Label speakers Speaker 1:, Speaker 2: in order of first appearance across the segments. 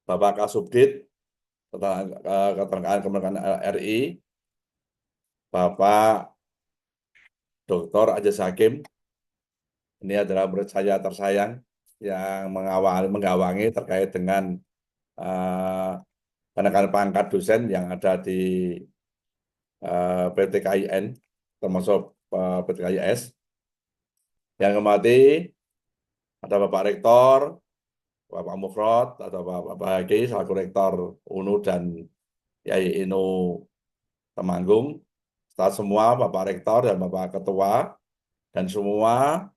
Speaker 1: Bapak Kasubdit Ketenagakerjaan Kementerian RI, Bapak Dr. Aziz Hakim. Ini adalah murid saya tersayang yang menggawangi terkait dengan kenaikan pangkat dosen yang ada di PT KIN, termasuk PT KIS. Yang hormati ada Bapak Rektor, Bapak Mufrod, atau Bapak Haki, selaku Rektor UNU dan Yai Inu Temanggung, serta semua Bapak Rektor dan Bapak Ketua, dan semua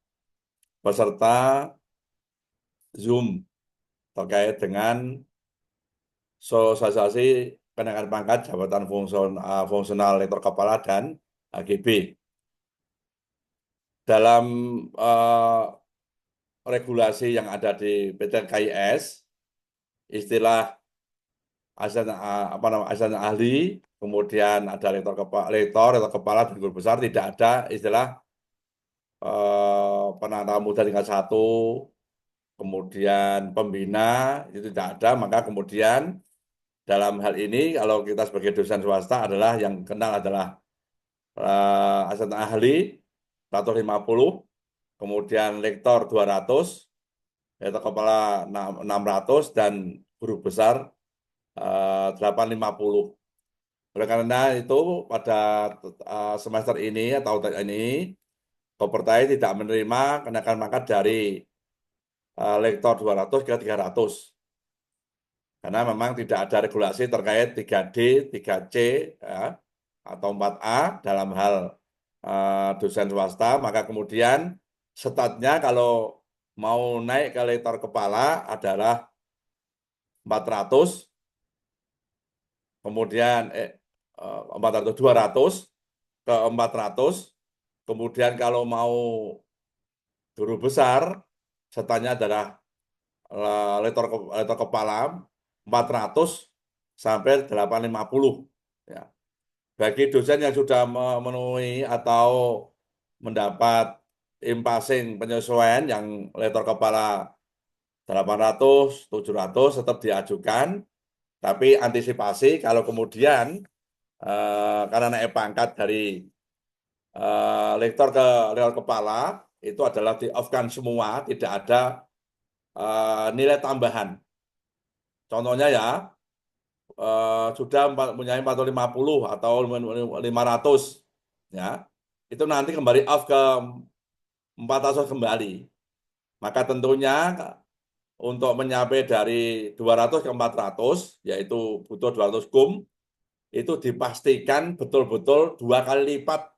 Speaker 1: peserta Zoom terkait dengan sosialisasi kenaikan pangkat jabatan fungsional Rektor Kepala dan HGB. Dalam regulasi yang ada di PT KIS, istilah asisten ahli, kemudian ada rektor kepala dan guru besar, tidak ada istilah penata muda tingkat 1, kemudian pembina, itu tidak ada. Maka kemudian dalam hal ini kalau kita sebagai dosen swasta adalah yang kenal adalah asisten ahli 150, kemudian lektor 200, rektor kepala 600, dan guru besar 850. Oleh karena itu pada semester ini atau tahun ini Kopertai tidak menerima kenaikan pangkat dari lektor 200 ke 300. Karena memang tidak ada regulasi terkait 3D, 3C, ya, atau 4A dalam hal dosen swasta. Maka kemudian statnya kalau mau naik ke lektor kepala adalah 400, kemudian 400, 200 ke 400, kemudian kalau mau guru besar statnya adalah lektor kepala 400 sampai 850, ya. Bagi dosen yang sudah memenuhi atau mendapat impasing penyesuaian yang lektor kepala 800, 700 tetap diajukan, tapi antisipasi kalau kemudian karena naik pangkat dari lektor ke lektor kepala itu adalah di off-kan semua, tidak ada nilai tambahan. Contohnya ya, sudah punya 450 atau 500, ya, itu nanti kembali off ke 400 kembali. Maka tentunya untuk mencapai dari 200 ke 400, yaitu butuh 200 kum, itu dipastikan betul-betul 2 kali lipat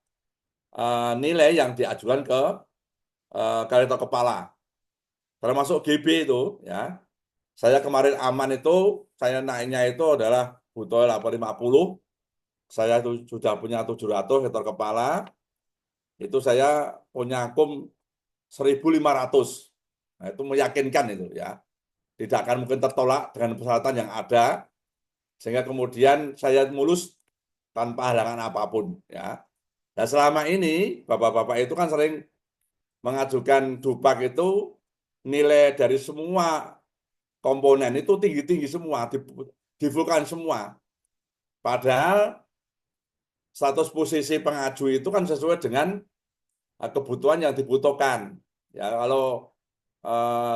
Speaker 1: nilai yang diajukan ke rektor kepala. Termasuk GB itu, ya. Saya kemarin aman itu, saya naiknya itu adalah butuh 850, saya itu sudah punya 700 rektor kepala, itu saya punya kum 1.500. Nah, itu meyakinkan itu, ya. Tidak akan mungkin tertolak dengan persyaratan yang ada, sehingga kemudian saya mulus tanpa halangan apapun, ya. Nah, selama ini bapak-bapak itu kan sering mengajukan dupak itu nilai dari semua komponen itu tinggi-tinggi semua, divulkan semua. Padahal status posisi pengaju itu kan sesuai dengan kebutuhan yang dibutuhkan. Ya, kalau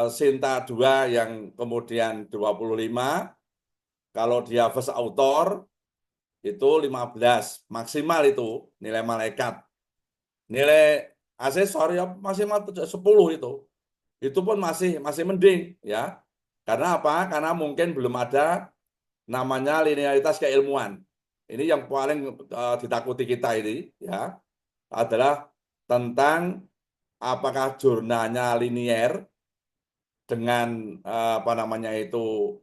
Speaker 1: Sinta 2 yang kemudian 25, kalau dia first author itu 15, maksimal itu nilai malaikat. Nilai asesor ya maksimal 10 itu. Itu pun masih mending, ya. Karena apa? Karena mungkin belum ada namanya linearitas keilmuan. Ini yang paling ditakuti kita ini, ya, adalah tentang apakah jurnalnya linier dengan apa namanya itu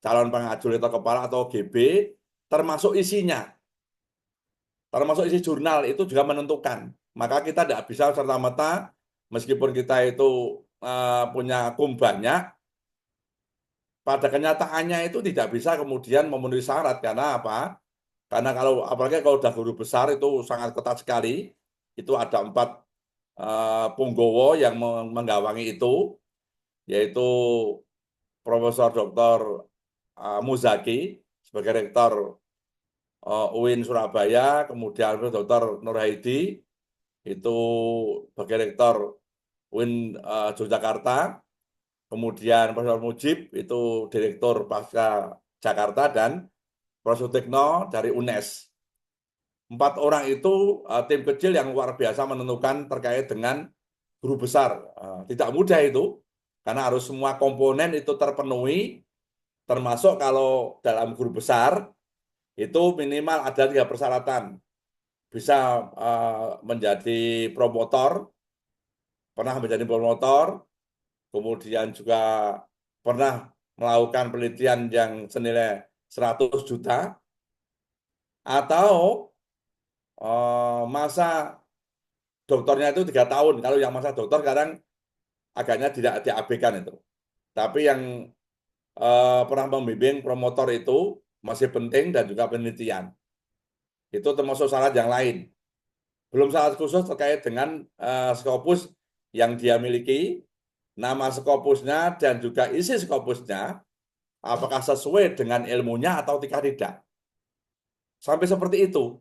Speaker 1: calon pengaju rektor kepala atau GB, termasuk isinya, termasuk isi jurnal itu juga menentukan. Maka kita tidak bisa serta-merta meskipun kita itu punya kum banyak, pada kenyataannya itu tidak bisa kemudian memenuhi syarat. Karena apa? Karena kalau apalagi kalau udah guru besar itu sangat ketat sekali. Itu ada 4 punggawa yang menggawangi itu, yaitu Profesor Dr. Muzaki sebagai rektor UIN Surabaya, kemudian Dr. Nur Haidi itu sebagai rektor UIN Yogyakarta, kemudian Profesor Mujib itu direktur Pasca Jakarta, dan Profesor Tekno dari UNES. 4 orang itu tim kecil yang luar biasa menentukan terkait dengan guru besar. Tidak mudah itu, karena harus semua komponen itu terpenuhi, termasuk kalau dalam guru besar itu minimal ada 3 persyaratan. Bisa menjadi promotor, pernah menjadi promotor, kemudian juga pernah melakukan penelitian yang senilai 100 juta, atau masa doktornya itu 3 tahun. Kalau yang masa doktor sekarang agaknya tidak diabaikan itu. Tapi yang pernah membimbing promotor itu masih penting, dan juga penelitian. Itu termasuk syarat yang lain. Belum syarat khusus terkait dengan Scopus yang dia miliki, nama Scopusnya dan juga isi Scopusnya, apakah sesuai dengan ilmunya atau tidak. Sampai seperti itu.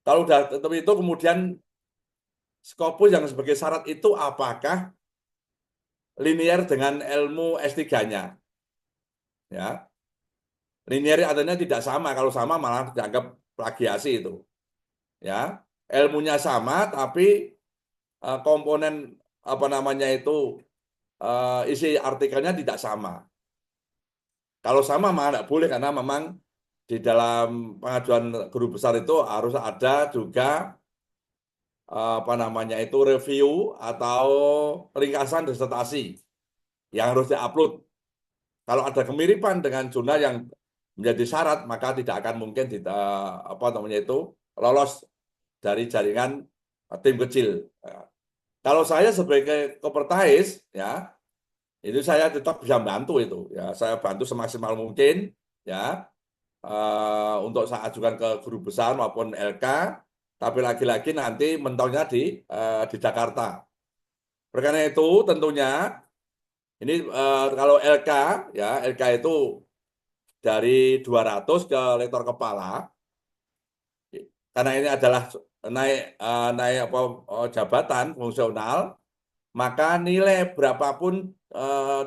Speaker 1: Kalau udah tetap itu, kemudian Scopus yang sebagai syarat itu apakah linier dengan ilmu S3-nya. Ya, linier artinya tidak sama. Kalau sama malah dianggap plagiasi itu. Ya, ilmunya sama tapi komponen apa namanya itu isi artikelnya tidak sama. Kalau sama malah tidak boleh, karena memang di dalam pengajuan guru besar itu harus ada juga apa namanya itu review atau ringkasan disertasi yang harus diupload. Kalau ada kemiripan dengan jurnal yang menjadi syarat, maka tidak akan mungkin apa namanya itu lolos dari jaringan tim kecil. Kalau saya sebagai kopertais, ya itu saya tetap bisa bantu itu. Ya, saya bantu semaksimal mungkin, ya untuk saya ajukan ke guru besar maupun LK. Tapi lagi-lagi nanti mentornya di Jakarta. Oleh karena itu tentunya ini kalau LK, ya LK itu dari 200 ke lektor kepala, karena ini adalah naik apa jabatan fungsional, maka nilai berapapun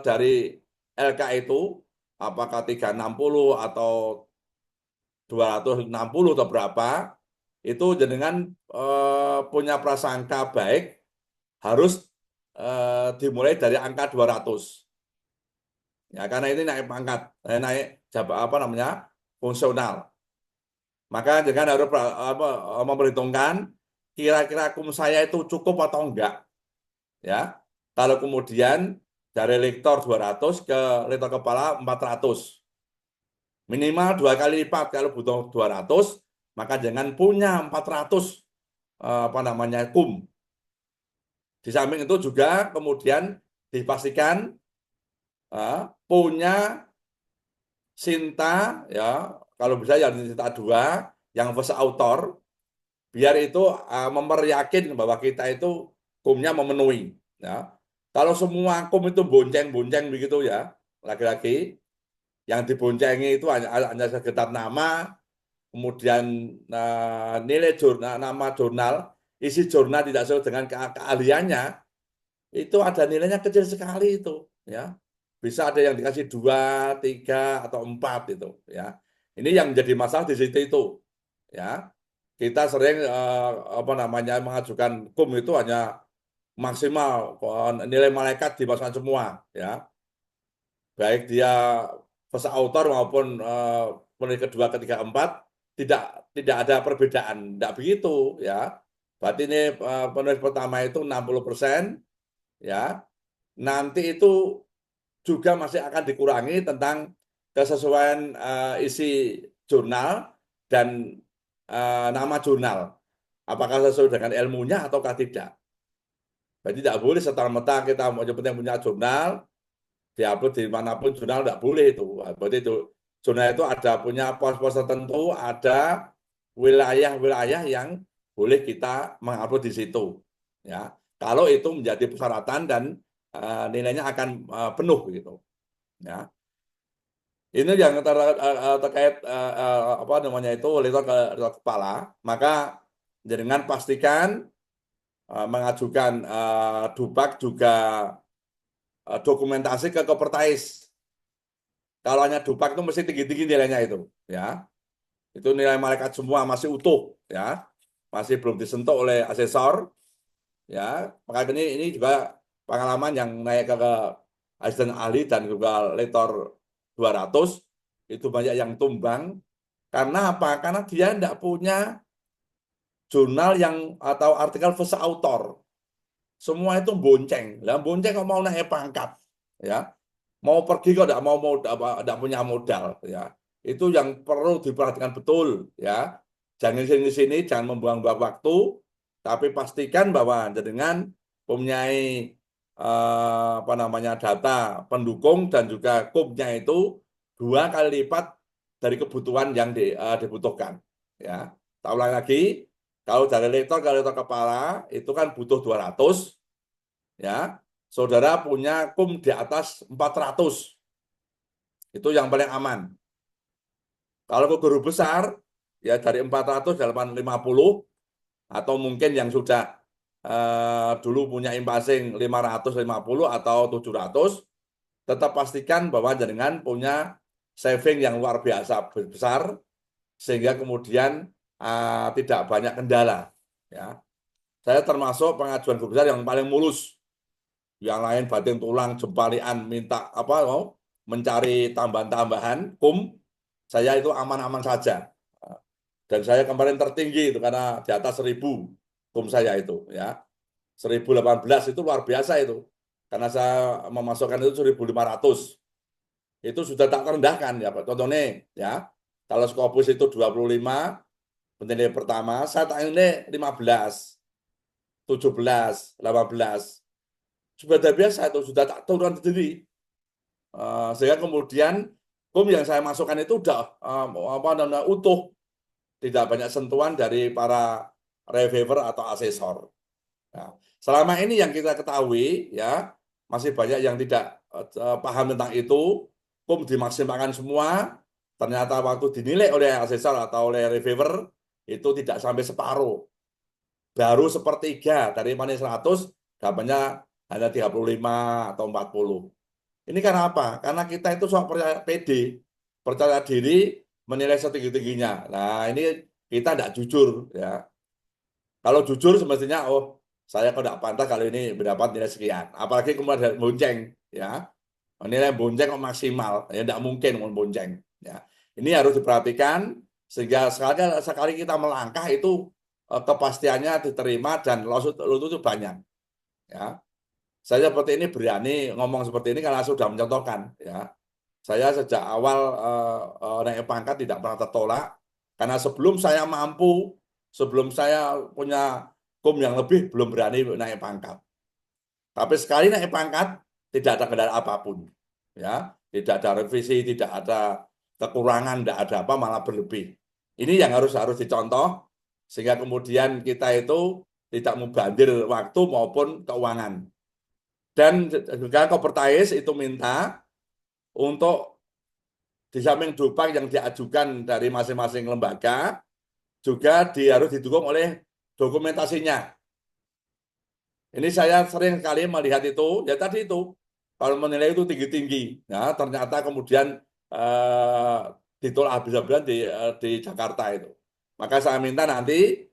Speaker 1: dari LK itu, apakah 360 atau 260 atau berapa, itu jenengan punya prasangka baik, harus dimulai dari angka 200. Ya, karena ini naik pangkat, naik apa namanya fungsional. Maka jangan harus memperhitungkan kira-kira akum saya itu cukup atau enggak. Ya, kalau kemudian dari lektor 200 ke lektor kepala 400, minimal 2 kali lipat. Kalau butuh 200, maka jangan punya 400 apa namanya kum. Di samping itu juga kemudian dipastikan punya Sinta, ya kalau bisa yang Sinta 2 yang first author, biar itu memperyakin bahwa kita itu kumnya memenuhi. Ya, kalau semua kum itu bonceng-bonceng begitu, ya lagi-lagi yang diboncengi itu hanya sekedar nama, kemudian nilai jurnal, nama jurnal, isi jurnal tidak sesuai dengan keahliannya, itu ada nilainya kecil sekali itu, ya. Bisa ada yang dikasih 2, 3, atau 4 itu, ya. Ini yang menjadi masalah di situ itu, ya. Kita sering apa namanya mengajukan kum itu hanya maksimal nilai malaikat dimasukkan semua, ya. Baik dia first author maupun penulis kedua, ketiga, keempat, tidak tidak ada perbedaan, tidak begitu, ya. Berarti ini penulis pertama itu 60%, ya. Nanti itu juga masih akan dikurangi tentang kesesuaian isi jurnal dan nama jurnal. Apakah sesuai dengan ilmunya ataukah tidak. Jadi tidak boleh serta-merta kita mau yang punya jurnal, diupload di manapun jurnal, tidak boleh itu. Berarti itu jurnal itu ada punya pos-pos tertentu, ada wilayah-wilayah yang boleh kita mengupload di situ. Ya, kalau itu menjadi persyaratan dan nilainya akan penuh gitu. Ya. Ini yang terkait apa namanya itu lektor kepala, maka dengan pastikan mengajukan Dubag juga dokumentasi ke Kopertais. Kalau hanya Dubag itu mesti tinggi-tinggi nilainya itu, ya. Itu nilai malaikat semua masih utuh, ya. Masih belum disentuh oleh asesor, ya. Maka ini juga pengalaman yang naik ke asisten ahli dan juga lektor 200 itu banyak yang tumbang. Karena apa? Karena dia tidak punya jurnal yang atau artikel versa author. Semua itu bonceng. Lah bonceng kok mau naik pangkat, ya. Mau pergi kok tidak mau tidak punya modal, ya. Itu yang perlu diperhatikan betul, ya. Jangan sini-sini, jangan membuang-buang waktu, tapi pastikan bahwa dengan mempunyai apa namanya data pendukung dan juga kumnya itu 2 kali lipat dari kebutuhan yang dibutuhkan, ya. Tak ulang lagi, kalau dari lektor ke lektor kepala itu kan butuh 200, ya. Saudara punya kum di atas 400, itu yang paling aman. Kalau ke guru besar, ya dari 400 850, atau mungkin yang sudah dulu punya impasing 550 atau 700, tetap pastikan bahwa jenengan punya saving yang luar biasa besar, sehingga kemudian tidak banyak kendala. Ya. Saya termasuk pengajuan guru besar yang paling mulus. Yang lain banting tulang, jempalian, minta apa, mencari tambahan-tambahan, saya itu aman-aman saja. Dan saya kemarin tertinggi itu karena di atas 1000 saya itu, ya. 1018 itu luar biasa itu. Karena saya memasukkan itu 1500. Itu sudah tak terendahkan, ya Pak. Contohnya, ya. Kalau Scopus itu 25 penilaian pertama, saya tak ini 15, 17, 18. Sudah biasa itu, sudah tak turun sendiri. Sehingga kemudian yang saya masukkan itu udah apa namanya utuh, tidak banyak sentuhan dari para reviewer atau asesor. Nah, selama ini yang kita ketahui, ya, masih banyak yang tidak paham tentang itu. Dimaksimalkan semua, ternyata waktu dinilai oleh asesor atau oleh reviewer itu tidak sampai separuh, baru sepertiga dari mana 100 dapatnya hanya 35 atau 40. Ini karena apa? Karena kita itu soal percaya PD, percaya diri, menilai setinggi-tingginya. Nah, ini kita tidak jujur, ya. Kalau jujur semestinya, oh, saya kok tidak pantas kalau ini mendapat nilai sekian. Apalagi kemudian ada bonceng, ya. Nilai bonceng kok maksimal, ya tidak mungkin bonceng. Ya. Ini harus diperhatikan sehingga sekali sekali kita melangkah itu kepastiannya diterima dan lutut itu banyak. Ya. Saya seperti ini berani ngomong seperti ini karena sudah mencontohkan. Ya. Saya sejak awal naik pangkat tidak pernah tertolak karena sebelum saya mampu, sebelum saya punya yang lebih belum berani naik pangkat. Tapi sekali naik pangkat tidak ada kendala apapun, ya, tidak ada revisi, tidak ada kekurangan, tidak ada apa, malah berlebih. Ini yang harus dicontoh sehingga kemudian kita itu tidak mubadir waktu maupun keuangan. Dan juga Kopertais itu minta untuk di samping Dupang yang diajukan dari masing-masing lembaga, juga harus didukung oleh dokumentasinya. Ini saya sering sekali melihat itu, ya tadi itu, kalau menilai itu tinggi-tinggi, ya ternyata kemudian eh, ditolak habis-habisan di Jakarta itu. Maka saya minta nanti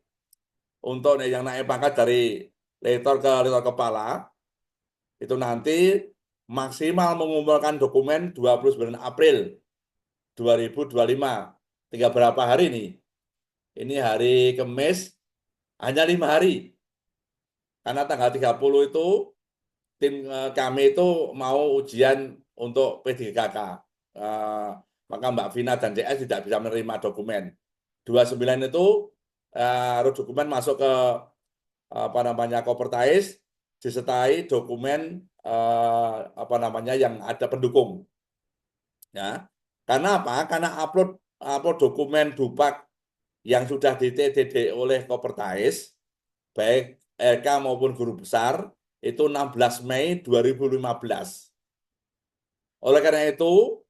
Speaker 1: untuk yang naik pangkat dari lektor ke lektor kepala, itu nanti maksimal mengumpulkan dokumen 29 April 2025. Tinggal berapa hari nih? Ini hari Kamis, hanya 5 hari. Karena tanggal 30 itu tim kami itu mau ujian untuk P3K. Eh, maka Mbak Vina dan CS tidak bisa menerima dokumen. 29 itu harus dokumen masuk ke apa namanya Kopertais, disertai dokumen apa namanya yang ada pendukung. Ya, karena apa? Karena upload upload dokumen Dupak yang sudah di TDD oleh Kopertais, baik RK maupun guru besar, itu 16 Mei 2015. Oleh karena itu,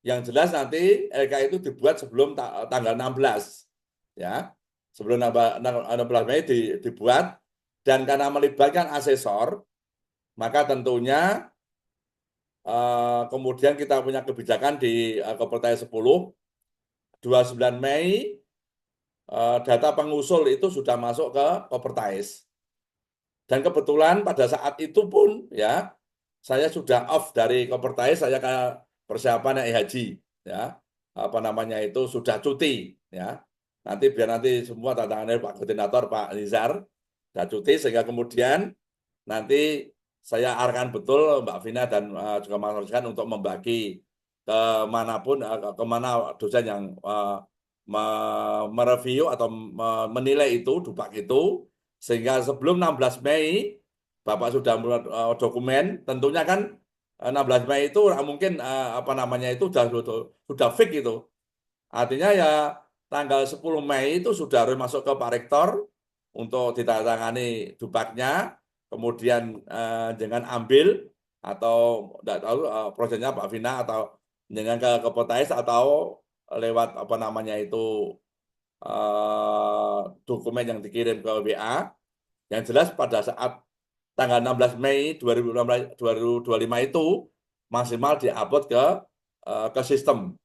Speaker 1: Yang jelas nanti LK itu dibuat sebelum tanggal 16. Ya. Sebelum 16 Mei dibuat, dan karena melibatkan asesor, maka tentunya kemudian kita punya kebijakan di Kopertai 10, 29 Mei data pengusul itu sudah masuk ke Kopertais. Dan kebetulan pada saat itu pun ya saya sudah off dari Kopertais, saya ke persiapan naik haji ya. Apa namanya itu sudah cuti ya. Nanti biar nanti semua tantangannya Pak Koordinator Pak Nizar sudah cuti, sehingga kemudian nanti saya arahkan betul Mbak Vina dan juga Mas Rizkan untuk membagi kemanapun, kemana dosen yang mereview atau menilai itu, dubak itu, sehingga sebelum 16 Mei Bapak sudah membuat dokumen, tentunya kan 16 Mei itu mungkin apa namanya itu sudah fix itu. Artinya ya tanggal 10 Mei itu sudah harus masuk ke Pak Rektor untuk ditandatangani dubaknya, kemudian dengan ambil atau tidak tahu prosesnya Pak Vina, atau dengan ke Kepotais atau lewat apa namanya itu dokumen yang dikirim ke WA. Yang jelas pada saat tanggal 16 Mei 2025 itu maksimal diupload ke sistem.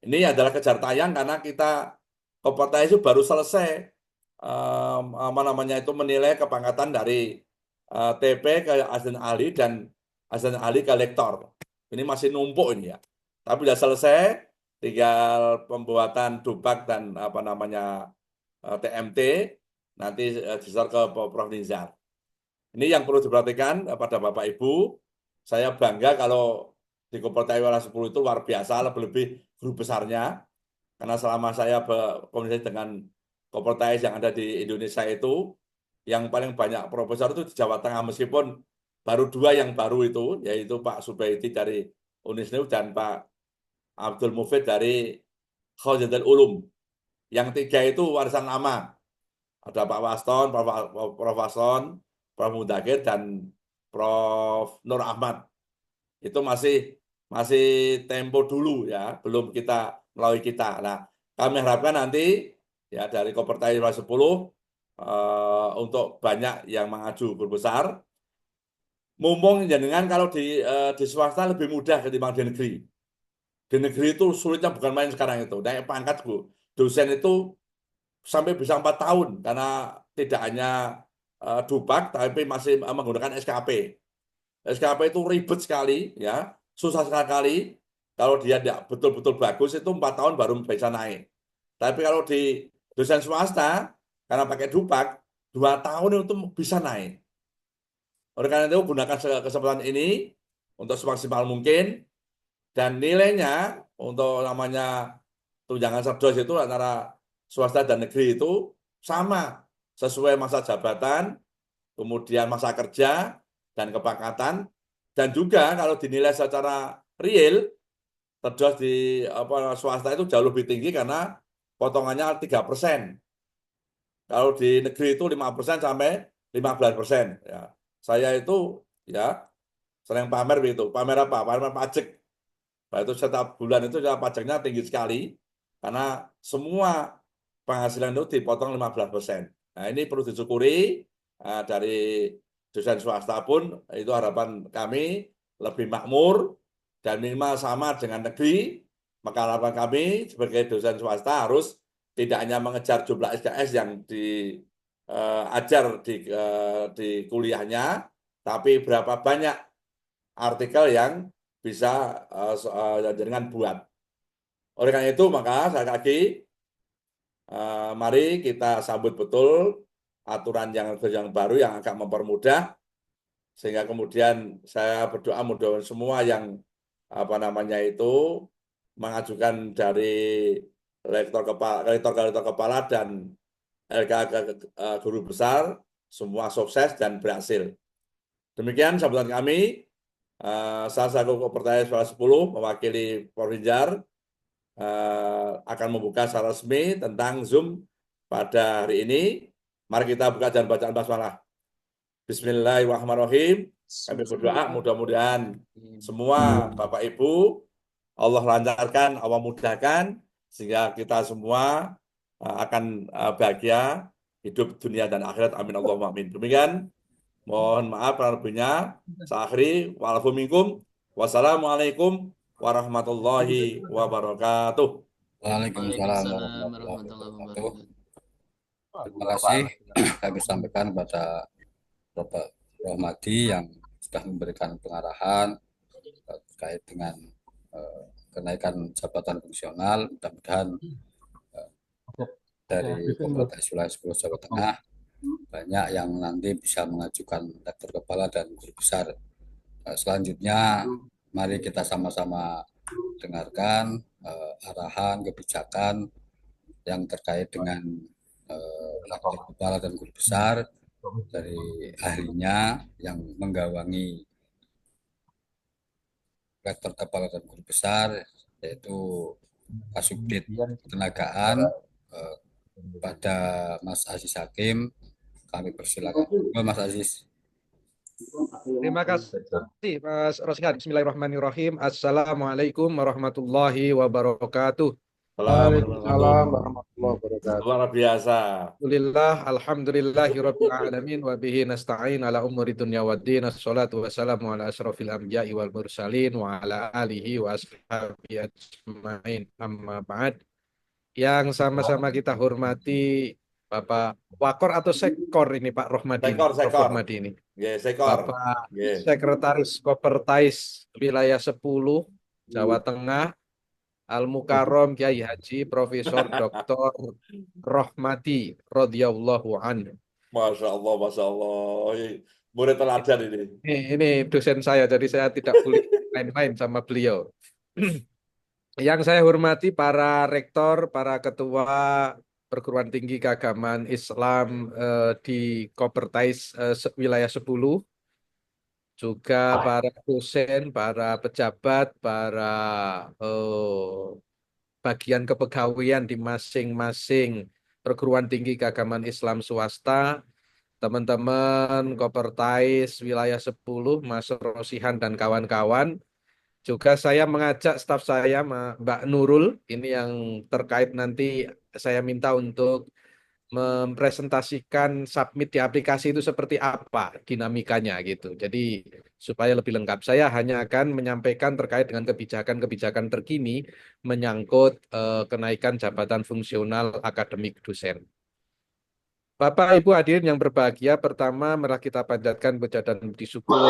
Speaker 1: Ini adalah kejar tayang karena kita Kopertai itu baru selesai apa namanya itu menilai kepangkatan dari TP ke asisten ahli dan asisten ahli ke lektor. Ini masih numpuk ini ya. Tapi sudah selesai, tinggal pembuatan dubak dan apa namanya TMT, nanti diserahkan ke Prof. Nizar. Ini yang perlu diperhatikan pada Bapak Ibu. Saya bangga kalau di Kopertai Warna 10 itu luar biasa, lebih-lebih guru besarnya. Karena selama saya berkomunikasi dengan Kopertais yang ada di Indonesia itu, yang paling banyak profesor itu di Jawa Tengah, meskipun baru 2 yang baru itu, yaitu Pak Subaidi dari Unisnu dan Pak Abdul Mufid dari Khawjatul Ulum. Yang 3 itu warisan lama. Ada Pak Waston, Prof. Waston, Prof. Mudakir, dan Prof. Nur Ahmad. Itu masih masih tempo dulu ya, belum kita melalui kita. Nah, kami harapkan nanti ya dari Kopertai 10 untuk banyak yang mengaju guru besar. Mumpung jenengan kalau di swasta lebih mudah ketimbang di negeri. Di negeri itu sulitnya bukan main sekarang itu. Naik pangkat, Bu. Dosen itu sampai bisa 4 tahun karena tidak hanya dubak tapi masih menggunakan SKP. SKP itu ribet sekali ya, susah sekali. Kalau dia tidak betul-betul bagus itu 4 tahun baru bisa naik. Tapi kalau di dosen swasta karena pakai dubak 2 tahun itu bisa naik. Oleh karena itu gunakan kesempatan ini untuk semaksimal mungkin, dan nilainya untuk namanya tunjangan Serdos itu antara swasta dan negeri itu sama, sesuai masa jabatan, kemudian masa kerja dan kepangkatan, dan juga kalau dinilai secara real, Serdos di apa, swasta itu jauh lebih tinggi karena potongannya 3%. Kalau di negeri itu 5% sampai 15%. Ya. Saya itu ya sering pamer begitu. Pamer apa? Pamer pajak. Nah, itu setiap bulan itu pajaknya tinggi sekali karena semua penghasilan itu dipotong 15%. Nah, ini perlu disyukuri dari dosen swasta pun itu harapan kami lebih makmur dan minimal sama dengan negeri. Maka harapan kami sebagai dosen swasta harus tidak hanya mengejar jumlah SKS yang diajar di kuliahnya, tapi berapa banyak artikel yang bisa jaringan buat. Oleh karena itu, maka sekali lagi, mari kita sambut betul aturan yang baru yang akan mempermudah, sehingga kemudian saya berdoa mudah-mudahan semua yang apa namanya itu mengajukan dari rektor kepala dan LK guru besar semua sukses dan berhasil. Demikian sambutan kami. Saya selaku Kopertai 10 mewakili Provinjar akan membuka secara resmi tentang Zoom pada hari ini. Mari kita buka dan bacaan basmalah. Bismillahirrahmanirrahim. Kami berdoa mudah-mudahan semua Bapak Ibu Allah lancarkan, Allah mudahkan, sehingga kita semua akan bahagia hidup dunia dan akhirat. Amin Allahumma amin. Demikian, mohon maaf para lebihnya. Saya akhiri, wa'alafu minkum. Wassalamualaikum warahmatullahi wabarakatuh.
Speaker 2: Waalaikumsalam
Speaker 3: Waalaikumsalam
Speaker 2: warahmatullahi
Speaker 3: warahmatullahi
Speaker 2: wabarakatuh.
Speaker 3: wabarakatuh.
Speaker 2: Terima kasih kami sampaikan kepada Bapak Rohmadi yang sudah memberikan pengarahan terkait dengan eh, kenaikan jabatan fungsional. Mudah-mudahan dari pemerintah wilayah 10 Jawa Tengah banyak yang nanti bisa mengajukan rektor kepala dan guru besar. Selanjutnya, mari kita sama-sama dengarkan arahan kebijakan yang terkait dengan rektor kepala dan guru besar dari ahlinya yang menggawangi rektor kepala dan guru besar, yaitu Kasubdit Ketenagaan pada Mas Aziz Hakim. Kami persilakan. Mas Aziz.
Speaker 4: Terima kasih Mas Roshan. Bismillahirrahmanirrahim. Assalamualaikum warahmatullahi wabarakatuh.
Speaker 1: Waalaikumsalam
Speaker 5: warahmatullahi wabarakatuh.
Speaker 1: Luar biasa.
Speaker 4: Alhamdulillahirabbil alamin wa bihi nasta'in ala umuri dunya waddin. Assalatu wassalamu ala asrofil anbiya'i wal mursalin wa ala alihi wa ashabihi ajmain. Amma ba'd. Yang sama-sama kita hormati Bapak Wakor atau Sekor ini Pak Rohmadi ini, Prof.
Speaker 1: Sekor.
Speaker 4: Rohmadi ini.
Speaker 1: Sekor.
Speaker 4: Bapak Sekretaris Kopertais Wilayah 10 Jawa Tengah Al-Mukarram Kiai Haji Profesor Dr. Rohmadi radhiyallahu anhu.
Speaker 1: Masya Allah, Masya Allah. Murid teladan ini.
Speaker 4: Ini dosen saya, jadi saya tidak boleh main-main sama beliau. Yang saya hormati para rektor, para ketua perguruan tinggi keagamaan Islam di Kopertais Wilayah 10, juga para dosen, para pejabat, para bagian kepegawaian di masing-masing perguruan tinggi keagamaan Islam swasta, teman-teman Kopertais Wilayah 10, Mas Rosihan dan kawan-kawan. Juga saya mengajak staf saya, Mbak Nurul, ini yang terkait nanti saya minta untuk mempresentasikan submit di aplikasi itu seperti apa dinamikanya gitu. Jadi supaya lebih lengkap, saya hanya akan menyampaikan terkait dengan kebijakan-kebijakan terkini menyangkut kenaikan jabatan fungsional akademik dosen. Bapak Ibu hadirin yang berbahagia, pertama marilah kita panjatkan puja dan puji syukur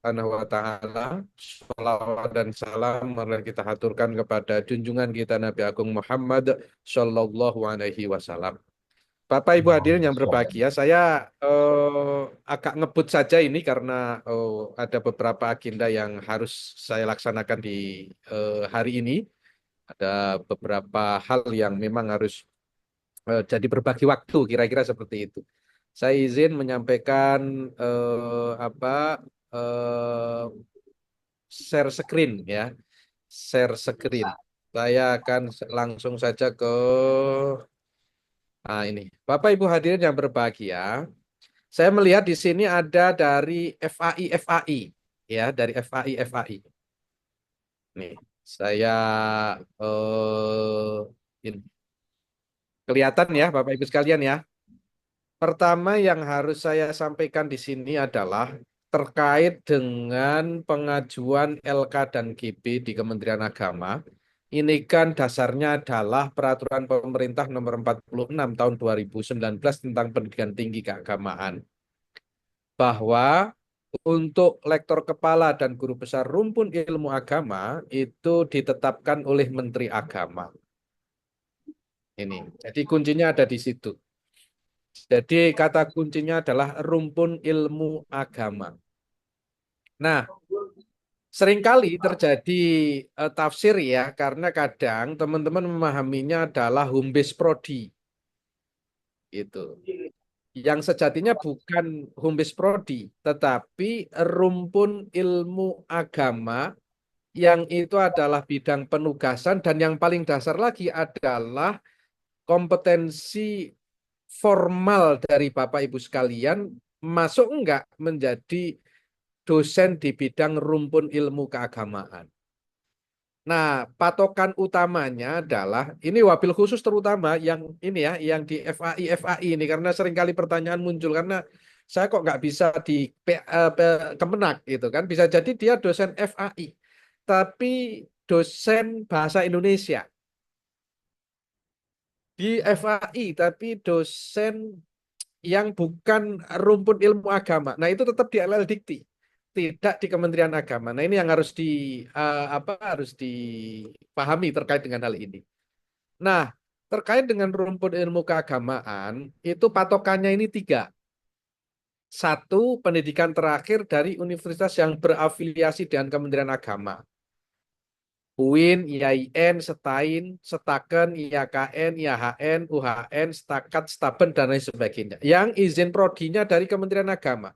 Speaker 4: Subhanahu wa ta'ala, salawat dan salam marilah kita haturkan kepada junjungan kita Nabi Agung Muhammad Sallallahu Alaihi Wasallam. Bapak Ibu hadirin yang berbahagia, saya agak ngebut saja ini karena ada beberapa agenda yang harus saya laksanakan di hari ini. Ada beberapa hal yang memang harus jadi berbagi waktu, kira-kira seperti itu. Saya izin menyampaikan share screen ya, share screen. Saya akan langsung saja ke ini. Bapak Ibu hadirin yang berbahagia, saya melihat di sini ada dari FAI ya, dari FAI. Nih, saya ini. Kelihatan ya Bapak Ibu sekalian ya. Pertama yang harus saya sampaikan di sini adalah terkait dengan pengajuan LK dan GB di Kementerian Agama. Ini kan dasarnya adalah Peraturan Pemerintah Nomor 46 Tahun 2019 tentang Pendidikan Tinggi Keagamaan. Bahwa untuk lektor kepala dan guru besar rumpun ilmu agama itu ditetapkan oleh Menteri Agama. Ini, jadi kuncinya ada di situ. Jadi kata kuncinya adalah rumpun ilmu agama. Nah, seringkali terjadi tafsir ya, karena kadang teman-teman memahaminya adalah humbes prodi. Itu. Yang sejatinya bukan humbes prodi, tetapi rumpun ilmu agama yang itu adalah bidang penugasan dan yang paling dasar lagi adalah kompetensi formal dari Bapak Ibu sekalian masuk enggak menjadi dosen di bidang rumpun ilmu keagamaan. Nah, patokan utamanya adalah ini wabil khusus terutama yang ini ya, yang di FAI ini karena seringkali pertanyaan muncul karena saya kok nggak bisa di Kemenak gitu kan. Bisa jadi dia dosen FAI, tapi dosen bahasa Indonesia di FAI, tapi dosen yang bukan rumpun ilmu agama. Nah, itu tetap di LL Dikti, tidak di Kementerian Agama. Nah, ini yang harus harus dipahami terkait dengan hal ini. Nah, terkait dengan rumpun ilmu keagamaan, itu patokannya ini tiga. Satu, pendidikan terakhir dari universitas yang berafiliasi dengan Kementerian Agama. UIN, IAIN, STAIN, STAKEN, IAKN, IAHN, UHN, Stakat, Staben, dan lain sebagainya. Yang izin prodinya dari Kementerian Agama.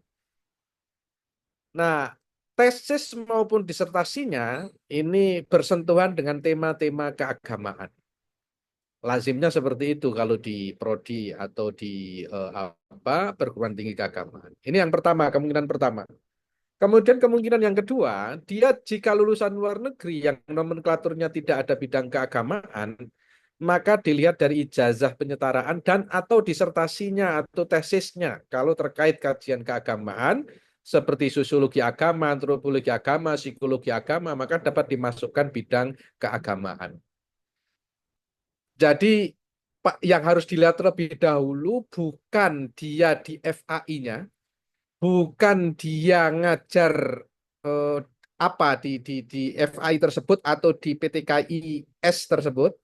Speaker 4: Nah, tesis maupun disertasinya ini bersentuhan dengan tema-tema keagamaan. Lazimnya seperti itu kalau di prodi atau di perguruan tinggi keagamaan. Ini yang pertama, kemungkinan pertama. Kemudian kemungkinan yang kedua, dia jika lulusan luar negeri yang nomenklaturnya tidak ada bidang keagamaan, maka dilihat dari ijazah penyetaraan dan atau disertasinya atau tesisnya. Kalau terkait kajian keagamaan, seperti sosiologi agama, antropologi agama, psikologi agama, maka dapat dimasukkan bidang keagamaan. Jadi Pak, yang harus dilihat terlebih dahulu bukan dia di FAI-nya, bukan dia ngajar eh, apa di FAI tersebut atau di PTKI-S tersebut,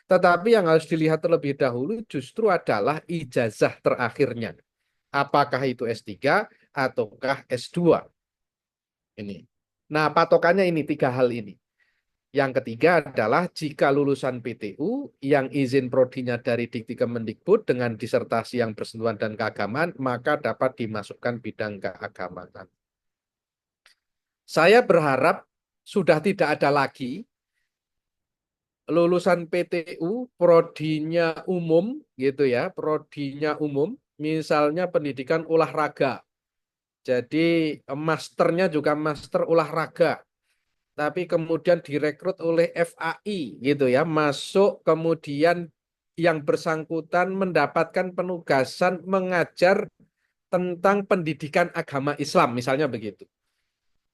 Speaker 4: tetapi yang harus dilihat terlebih dahulu justru adalah ijazah terakhirnya. Apakah itu S3 ataukah S2 ini. Nah, patokannya ini tiga hal ini. Yang ketiga adalah jika lulusan PTU yang izin prodinya dari Dikti Kemendikbud dengan disertasi yang bersentuhan dan keagamaan, maka dapat dimasukkan bidang keagamaan. Saya berharap sudah tidak ada lagi lulusan PTU prodinya umum gitu ya, prodinya umum, misalnya pendidikan olahraga. Jadi masternya juga master olahraga, tapi kemudian direkrut oleh FAI gitu ya, masuk kemudian yang bersangkutan mendapatkan penugasan mengajar tentang pendidikan agama Islam misalnya begitu.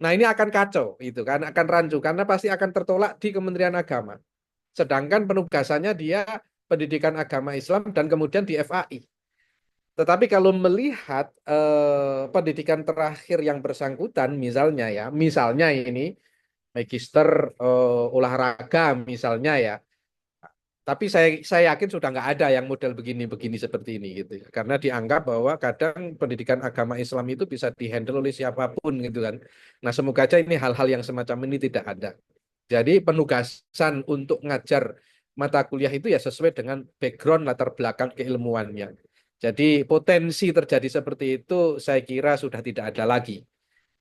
Speaker 4: Nah, ini akan kacau itu kan, akan rancu karena pasti akan tertolak di Kementerian Agama. Sedangkan penugasannya dia pendidikan agama Islam dan kemudian di FAI. Tetapi kalau melihat pendidikan terakhir yang bersangkutan misalnya ya, misalnya ini magister olahraga misalnya ya. Tapi saya yakin sudah nggak ada yang model begini-begini seperti ini gitu ya. Karena dianggap bahwa kadang pendidikan agama Islam itu bisa dihandle oleh siapapun gitu kan. Nah, semoga aja ini hal-hal yang semacam ini tidak ada. Jadi penugasan untuk ngajar mata kuliah itu ya sesuai dengan background latar belakang keilmuannya. Jadi potensi terjadi seperti itu saya kira sudah tidak ada lagi.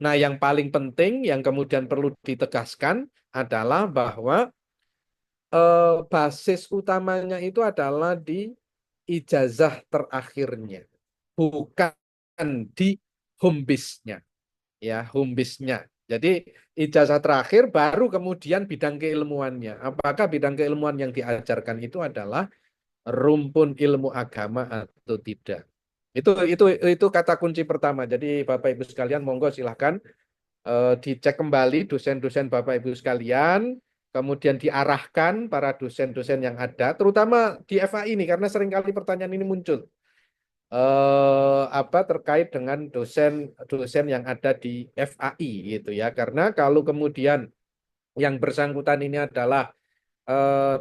Speaker 4: Nah, yang paling penting yang kemudian perlu ditegaskan adalah bahwa basis utamanya itu adalah di ijazah terakhirnya, bukan di home base-nya, ya home base-nya. Jadi ijazah terakhir baru kemudian bidang keilmuannya. Apakah bidang keilmuan yang diajarkan itu adalah rumpun ilmu agama atau tidak? Itu kata kunci pertama. Jadi Bapak Ibu sekalian, monggo silahkan dicek kembali dosen-dosen Bapak Ibu sekalian, kemudian diarahkan para dosen-dosen yang ada, terutama di FAI ini karena seringkali pertanyaan ini muncul terkait dengan dosen-dosen yang ada di FAI gitu ya. Karena kalau kemudian yang bersangkutan ini adalah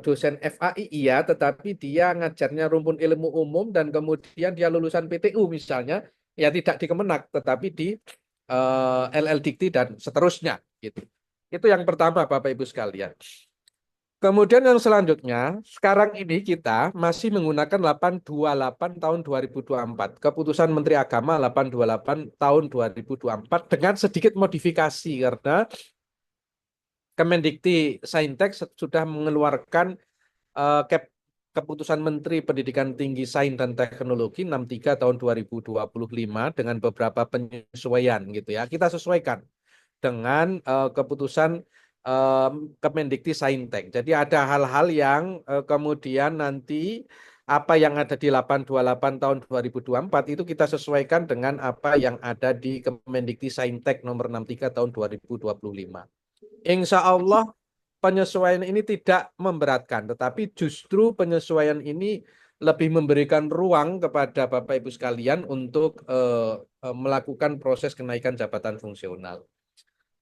Speaker 4: dosen FAI iya, tetapi dia ngajarnya rumpun ilmu umum dan kemudian dia lulusan PTU misalnya, ya tidak di Kemenak, tetapi di LL Dikti dan seterusnya gitu. Itu yang pertama Bapak Ibu sekalian. Kemudian yang selanjutnya, sekarang ini kita masih menggunakan 828 tahun 2024. Keputusan Menteri Agama 828 tahun 2024 dengan sedikit modifikasi karena Kemendikti Saintek sudah mengeluarkan keputusan Menteri Pendidikan Tinggi Sains dan Teknologi 63 tahun 2025 dengan beberapa penyesuaian gitu ya. Kita sesuaikan dengan keputusan Kemendikti-Saintek. Jadi ada hal-hal yang kemudian nanti apa yang ada di 828 tahun 2024 itu kita sesuaikan dengan apa yang ada di Kemendikti-Saintek nomor 63 tahun 2025. Insya Allah penyesuaian ini tidak memberatkan, tetapi justru penyesuaian ini lebih memberikan ruang kepada Bapak Ibu sekalian untuk melakukan proses kenaikan jabatan fungsional.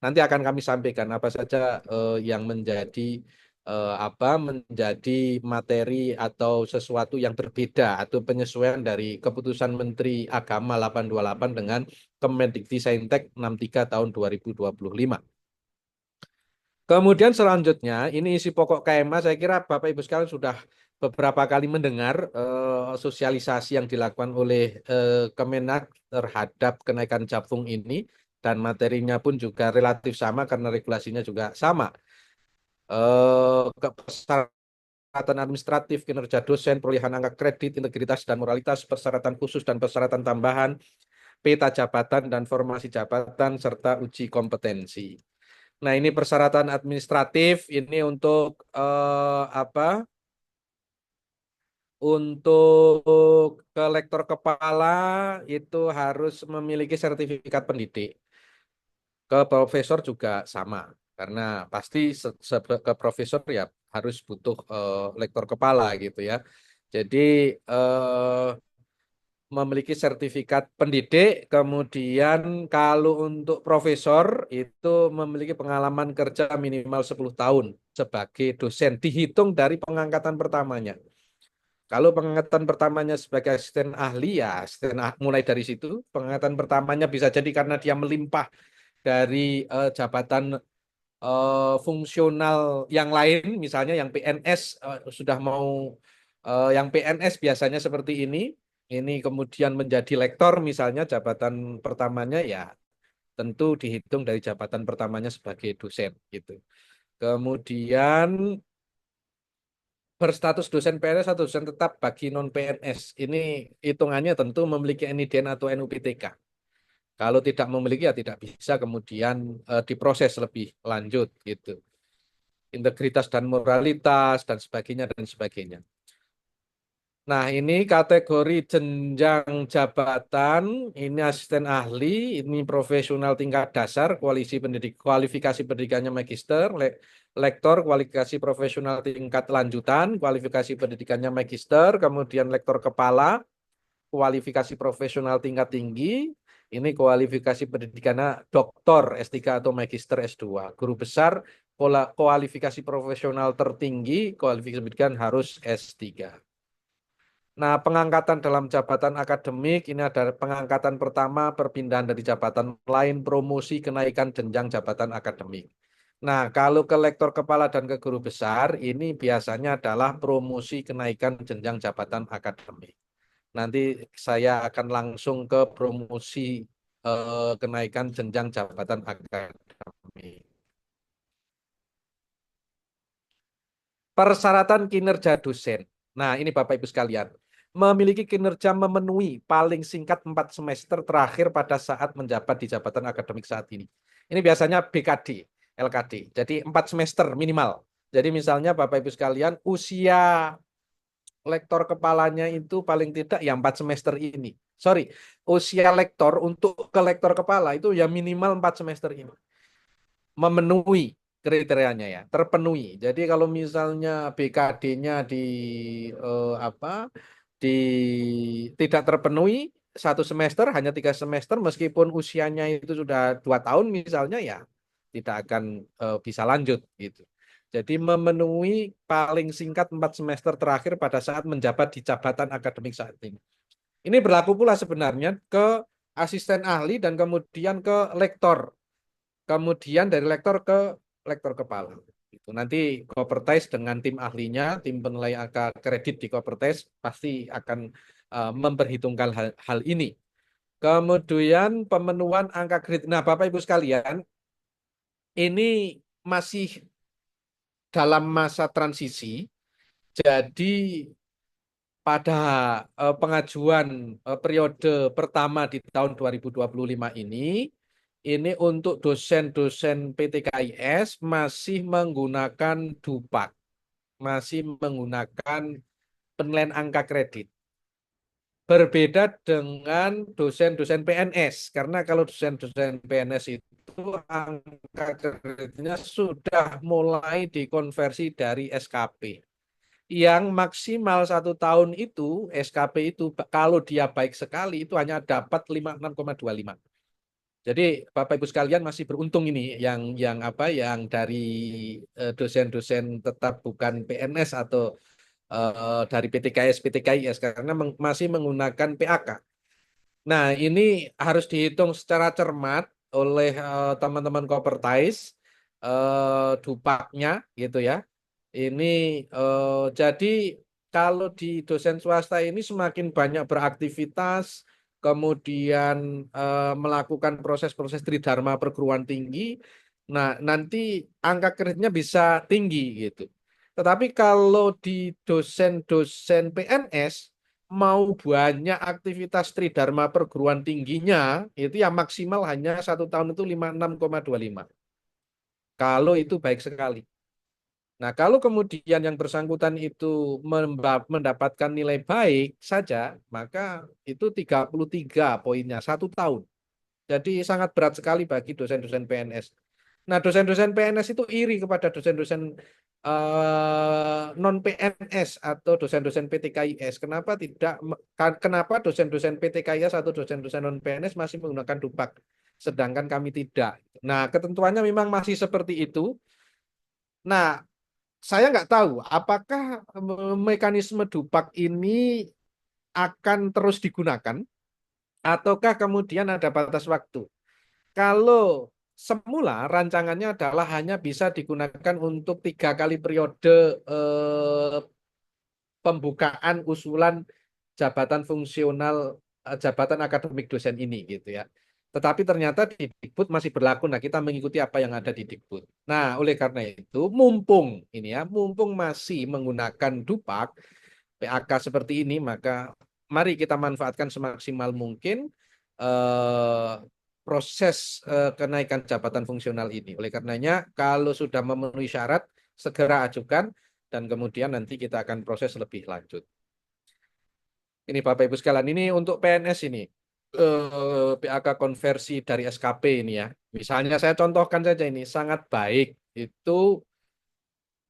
Speaker 4: Nanti akan kami sampaikan apa saja yang menjadi materi atau sesuatu yang berbeda atau penyesuaian dari keputusan Menteri Agama 828 dengan Kemendikti-Saintek 63 tahun 2025. Kemudian selanjutnya, ini isi pokok KMA, saya kira Bapak Ibu sekalian sudah beberapa kali mendengar sosialisasi yang dilakukan oleh Kemenak terhadap kenaikan Japfung ini, dan materinya pun juga relatif sama karena regulasinya juga sama. Persyaratan administratif, kinerja dosen, perolehan angka kredit, integritas dan moralitas, persyaratan khusus dan persyaratan tambahan, peta jabatan dan formasi jabatan, serta uji kompetensi. Nah, ini persyaratan administratif ini untuk untuk ke lektor kepala itu harus memiliki sertifikat pendidik. Ke profesor juga sama, karena pasti ke profesor ya harus butuh lektor kepala gitu ya. Jadi memiliki sertifikat pendidik, kemudian kalau untuk profesor itu memiliki pengalaman kerja minimal 10 tahun sebagai dosen, dihitung dari pengangkatan pertamanya. Kalau pengangkatan pertamanya sebagai asisten ahli, ya mulai dari situ, pengangkatan pertamanya bisa jadi karena dia melimpah dari jabatan fungsional yang lain, misalnya yang PNS sudah mau yang PNS biasanya seperti ini kemudian menjadi lektor misalnya jabatan pertamanya ya tentu dihitung dari jabatan pertamanya sebagai dosen gitu. Kemudian berstatus dosen PNS atau dosen tetap bagi non PNS ini hitungannya tentu memiliki NIDN atau NUPTK. Kalau tidak memiliki ya tidak bisa kemudian diproses lebih lanjut gitu. Integritas dan moralitas dan sebagainya dan sebagainya. Nah, ini kategori jenjang jabatan, ini asisten ahli, ini profesional tingkat dasar, kualifikasi pendidikannya magister, lektor, kualifikasi profesional tingkat lanjutan, kualifikasi pendidikannya magister, kemudian lektor kepala, kualifikasi profesional tingkat tinggi, ini kualifikasi pendidikannya doktor S3 atau magister S2. Guru besar, kualifikasi profesional tertinggi, kualifikasi pendidikan harus S3. Nah, pengangkatan dalam jabatan akademik ini ada pengangkatan pertama, perpindahan dari jabatan lain, promosi, kenaikan jenjang jabatan akademik. Nah, kalau ke lektor kepala dan ke guru besar, ini biasanya adalah promosi kenaikan jenjang jabatan akademik. Nanti saya akan langsung ke promosi kenaikan jenjang jabatan akademik. Persyaratan kinerja dosen. Nah, ini Bapak Ibu sekalian. Memiliki kinerja memenuhi paling singkat 4 semester terakhir pada saat menjabat di jabatan akademik saat ini. Ini biasanya BKD, LKD. Jadi 4 semester minimal. Jadi misalnya Bapak Ibu sekalian, usia lektor kepalanya itu paling tidak ya 4 semester ini. Sorry, usia lektor untuk ke lektor kepala itu ya minimal 4 semester ini. Memenuhi kriterianya ya, terpenuhi. Jadi kalau misalnya BKD-nya eh, apa di tidak terpenuhi 1 semester, hanya 3 semester, meskipun usianya itu sudah 2 tahun misalnya ya tidak akan bisa lanjut gitu. Jadi memenuhi paling singkat 4 semester terakhir pada saat menjabat di jabatan akademik saat ini. Ini berlaku pula sebenarnya ke asisten ahli dan kemudian ke lektor. Kemudian dari lektor ke lektor kepala. Itu nanti Kopertais dengan tim ahlinya, tim penilai angka kredit di Kopertais pasti akan memperhitungkan hal ini. Kemudian pemenuhan angka kredit. Nah, Bapak Ibu sekalian, ini masih dalam masa transisi. Jadi pada pengajuan periode pertama di tahun 2025 ini ini untuk dosen-dosen PTKIS masih menggunakan DUPAK, masih menggunakan penilaian angka kredit. Berbeda dengan dosen-dosen PNS, karena kalau dosen-dosen PNS itu angka kreditnya sudah mulai dikonversi dari SKP. Yang maksimal 1 tahun itu, SKP itu kalau dia baik sekali itu hanya dapat 56,25. Jadi Bapak Ibu sekalian masih beruntung ini yang apa yang dari dosen-dosen tetap bukan PNS atau dari PTKIS karena masih menggunakan PAK. Nah, ini harus dihitung secara cermat oleh teman-teman Kopertais, dupaknya gitu ya. Ini jadi kalau di dosen swasta ini semakin banyak beraktivitas, kemudian melakukan proses-proses tridharma perguruan tinggi, nah nanti angka kreditnya bisa tinggi gitu. Tetapi kalau di dosen-dosen PNS mau banyak aktivitas tridharma perguruan tingginya, itu yang maksimal hanya 1 tahun itu 56,25. Kalau itu baik sekali. Nah, kalau kemudian yang bersangkutan itu mendapatkan nilai baik saja, maka itu 33 poinnya, 1 tahun. Jadi sangat berat sekali bagi dosen-dosen PNS. Nah, dosen-dosen PNS itu iri kepada dosen-dosen non-PNS atau dosen-dosen PTKIS. Kenapa dosen-dosen PTKIS atau dosen-dosen non-PNS masih menggunakan DUPAK, sedangkan kami tidak. Nah, ketentuannya memang masih seperti itu. Nah, saya nggak tahu apakah mekanisme DUPAK ini akan terus digunakan ataukah kemudian ada batas waktu. Kalau semula rancangannya adalah hanya bisa digunakan untuk 3 kali periode pembukaan usulan jabatan fungsional, jabatan akademik dosen ini gitu ya. Tetapi ternyata di Dikbud masih berlaku. Nah, kita mengikuti apa yang ada di Dikbud. Nah, oleh karena itu, mumpung masih menggunakan DUPAK, PAK seperti ini, maka mari kita manfaatkan semaksimal mungkin eh, proses kenaikan jabatan fungsional ini. Oleh karenanya, kalau sudah memenuhi syarat, segera ajukan, dan kemudian nanti kita akan proses lebih lanjut. Ini Bapak Ibu sekalian, ini untuk PNS ini. PAK konversi dari SKP ini ya. Misalnya saya contohkan saja ini, sangat baik. Itu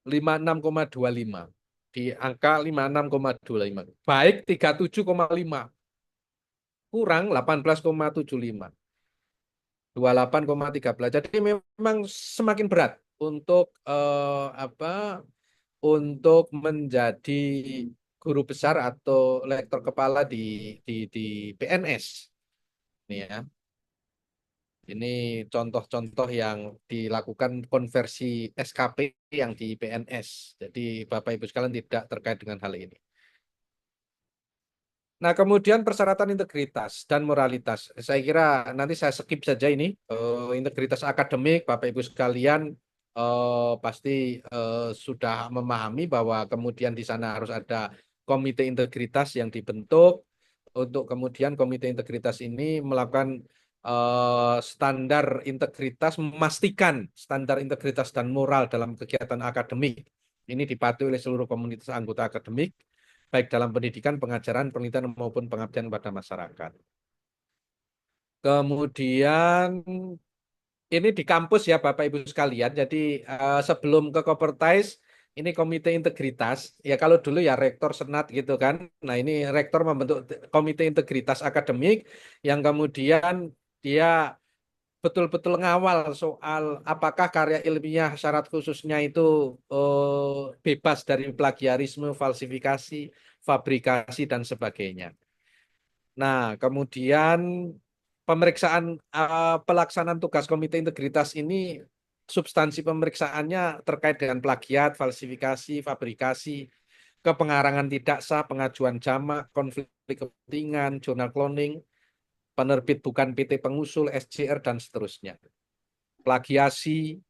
Speaker 4: 56,25. Di angka 56,25. Baik 37,5. Kurang 18,75. 28,13. Jadi memang semakin berat untuk untuk menjadi guru besar atau lektor kepala di PNS. Ini ya. Ini contoh-contoh yang dilakukan konversi SKP yang di PNS. Jadi Bapak Ibu sekalian tidak terkait dengan hal ini. Nah, kemudian persyaratan integritas dan moralitas. Saya kira nanti saya skip saja ini. Integritas akademik, Bapak Ibu sekalian pasti sudah memahami bahwa kemudian di sana harus ada komite integritas yang dibentuk. Untuk kemudian komite integritas ini melakukan standar integritas, memastikan standar integritas dan moral dalam kegiatan akademik. Ini dipatuhi oleh seluruh komunitas anggota akademik, baik dalam pendidikan, pengajaran, penelitian maupun pengabdian pada masyarakat. Kemudian ini di kampus ya Bapak Ibu sekalian. Jadi sebelum ke Kopertais ini komite integritas. Ya kalau dulu ya rektor senat gitu kan. Nah, ini rektor membentuk komite integritas akademik yang kemudian dia betul-betul ngawal soal apakah karya ilmiah syarat khususnya itu bebas dari plagiarisme, falsifikasi, fabrikasi dan sebagainya. Nah, kemudian pemeriksaan pelaksanaan tugas komite integritas ini substansi pemeriksaannya terkait dengan plagiat, falsifikasi, fabrikasi, kepengarangan tidak sah, pengajuan jamak, konflik kepentingan, jurnal cloning, penerbit bukan PT pengusul, SCR, dan seterusnya. Plagiasi,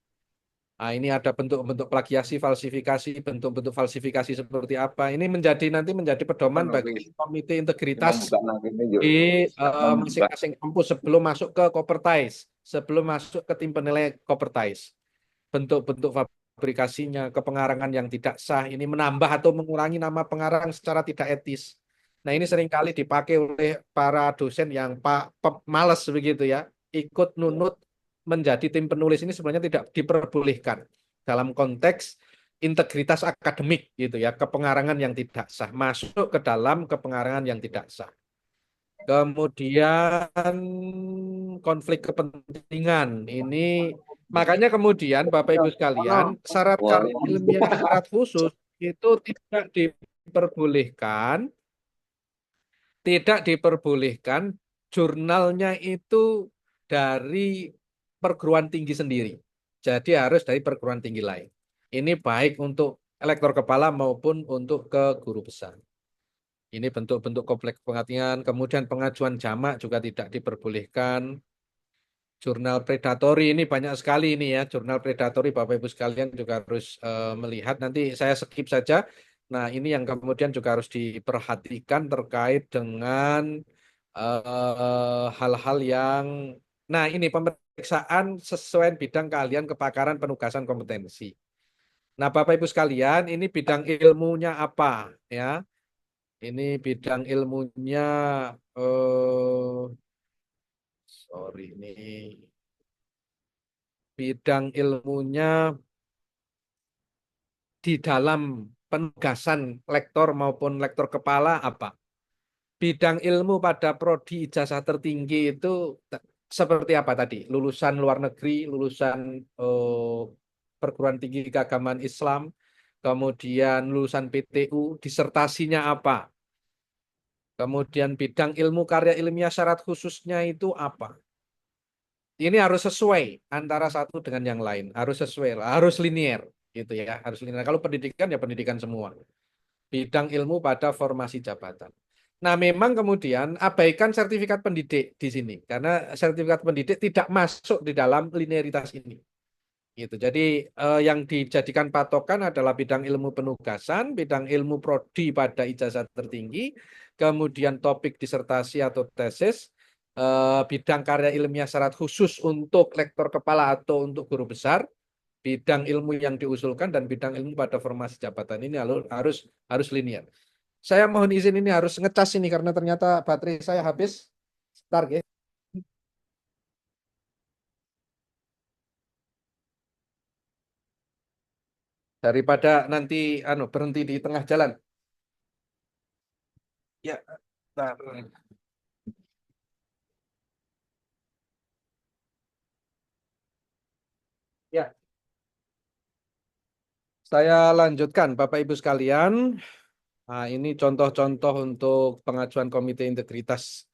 Speaker 4: nah ini ada bentuk-bentuk plagiasi, falsifikasi, bentuk-bentuk falsifikasi seperti apa. Ini nanti menjadi pedoman bagi komite integritas di masing-masing kampus sebelum masuk ke Kopertais. sebelum masuk ke tim penilai Kopertais. Bentuk-bentuk fabrikasinya, kepengarangan yang tidak sah, ini menambah atau mengurangi nama pengarang secara tidak etis. Nah, ini seringkali dipakai oleh para dosen yang males begitu ya, ikut nunut menjadi tim penulis ini sebenarnya tidak diperbolehkan dalam konteks integritas akademik gitu ya, kepengarangan yang tidak sah, masuk ke dalam kepengarangan yang tidak sah. Kemudian konflik kepentingan ini makanya kemudian Bapak Ibu sekalian syarat karya ilmiah syarat khusus itu tidak diperbolehkan jurnalnya itu dari perguruan tinggi sendiri. Jadi harus dari perguruan tinggi lain. Ini baik untuk elektor kepala maupun untuk ke guru besar. Ini bentuk-bentuk kompleks pengertian. Kemudian pengajuan jamak juga tidak diperbolehkan. Jurnal predatory ini banyak sekali ini ya. Jurnal predatory Bapak Ibu sekalian juga harus melihat. Nanti saya skip saja. Nah, ini yang kemudian juga harus diperhatikan terkait dengan hal-hal yang nah, ini pemeriksaan sesuai bidang keahlian, kepakaran, penugasan, kompetensi. Nah, Bapak Ibu sekalian, ini bidang ilmunya apa ya? Ini bidang ilmunya sorry ini bidang ilmunya di dalam penugasan lektor maupun lektor kepala apa? Bidang ilmu pada prodi ijazah tertinggi itu seperti apa tadi? Lulusan luar negeri, lulusan perguruan tinggi keagamaan Islam, kemudian lulusan PTU, disertasinya apa? Kemudian bidang ilmu karya ilmiah syarat khususnya itu apa? Ini harus sesuai antara satu dengan yang lain, harus sesuai, harus linear gitu ya, harus linear. Kalau pendidikan ya pendidikan semua. Bidang ilmu pada formasi jabatan. Nah, memang kemudian abaikan sertifikat pendidik di sini karena sertifikat pendidik tidak masuk di dalam linearitas ini. Gitu. Jadi yang dijadikan patokan adalah bidang ilmu penugasan, bidang ilmu prodi pada ijazah tertinggi, kemudian topik disertasi atau tesis, bidang karya ilmiah syarat khusus untuk lektor kepala atau untuk guru besar, bidang ilmu yang diusulkan dan bidang ilmu pada formasi jabatan ini harus linear. Saya mohon izin ini harus ngecas ini karena ternyata baterai saya habis. Sebentar, ya. Daripada nanti berhenti di tengah jalan. Ya, bentar. Ya, saya lanjutkan Bapak Ibu sekalian. Nah, ini contoh-contoh untuk pengajuan komite integritas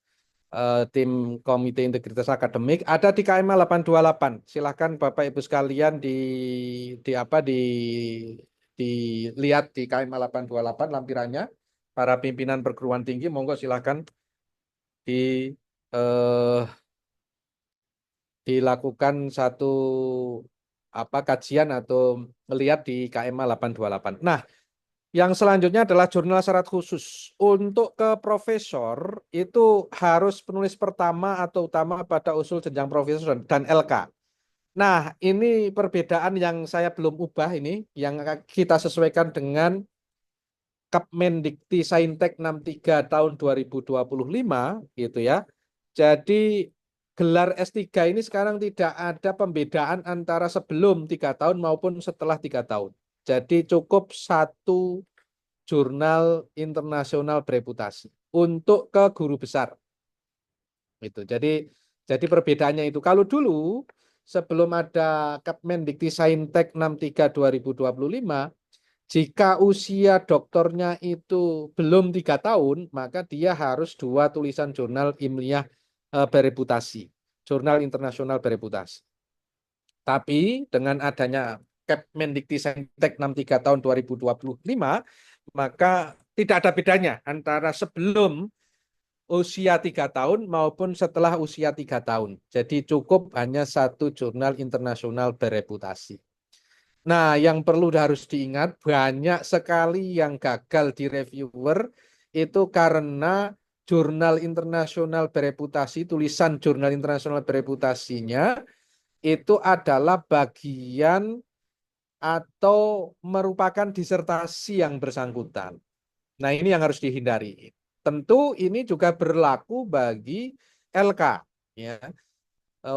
Speaker 4: tim komite integritas akademik ada di KMA 828. Silakan Bapak Ibu sekalian di apa dilihat di KMA 828 lampirannya. Para pimpinan perguruan tinggi monggo silakan di eh, dilakukan satu kajian atau melihat di KMA 828. Nah, yang selanjutnya adalah jurnal syarat khusus. Untuk ke profesor itu harus penulis pertama atau utama pada usul jenjang profesor dan LK. Nah, ini perbedaan yang saya belum ubah ini, yang kita sesuaikan dengan Kepmendikti Saintek 63 tahun 2025 gitu ya. Jadi gelar S3 ini sekarang tidak ada pembedaan antara sebelum 3 tahun maupun setelah 3 tahun. Jadi cukup satu jurnal internasional bereputasi untuk ke guru besar. Itu. Jadi perbedaannya itu kalau dulu sebelum ada Kepmendikti Saintek 63 2025 jika usia doktornya itu belum 3 tahun, maka dia harus 2 tulisan jurnal ilmiah bereputasi, jurnal internasional bereputasi. Tapi dengan adanya Kepmendikti Saintek 63 tahun 2025, maka tidak ada bedanya antara sebelum usia 3 tahun maupun setelah usia 3 tahun. Jadi cukup hanya satu jurnal internasional bereputasi. Nah, yang perlu harus diingat, banyak sekali yang gagal di reviewer itu karena jurnal internasional bereputasi, tulisan jurnal internasional bereputasinya itu adalah bagian atau merupakan disertasi yang bersangkutan. Nah, ini yang harus dihindari. Tentu ini juga berlaku bagi LK, ya,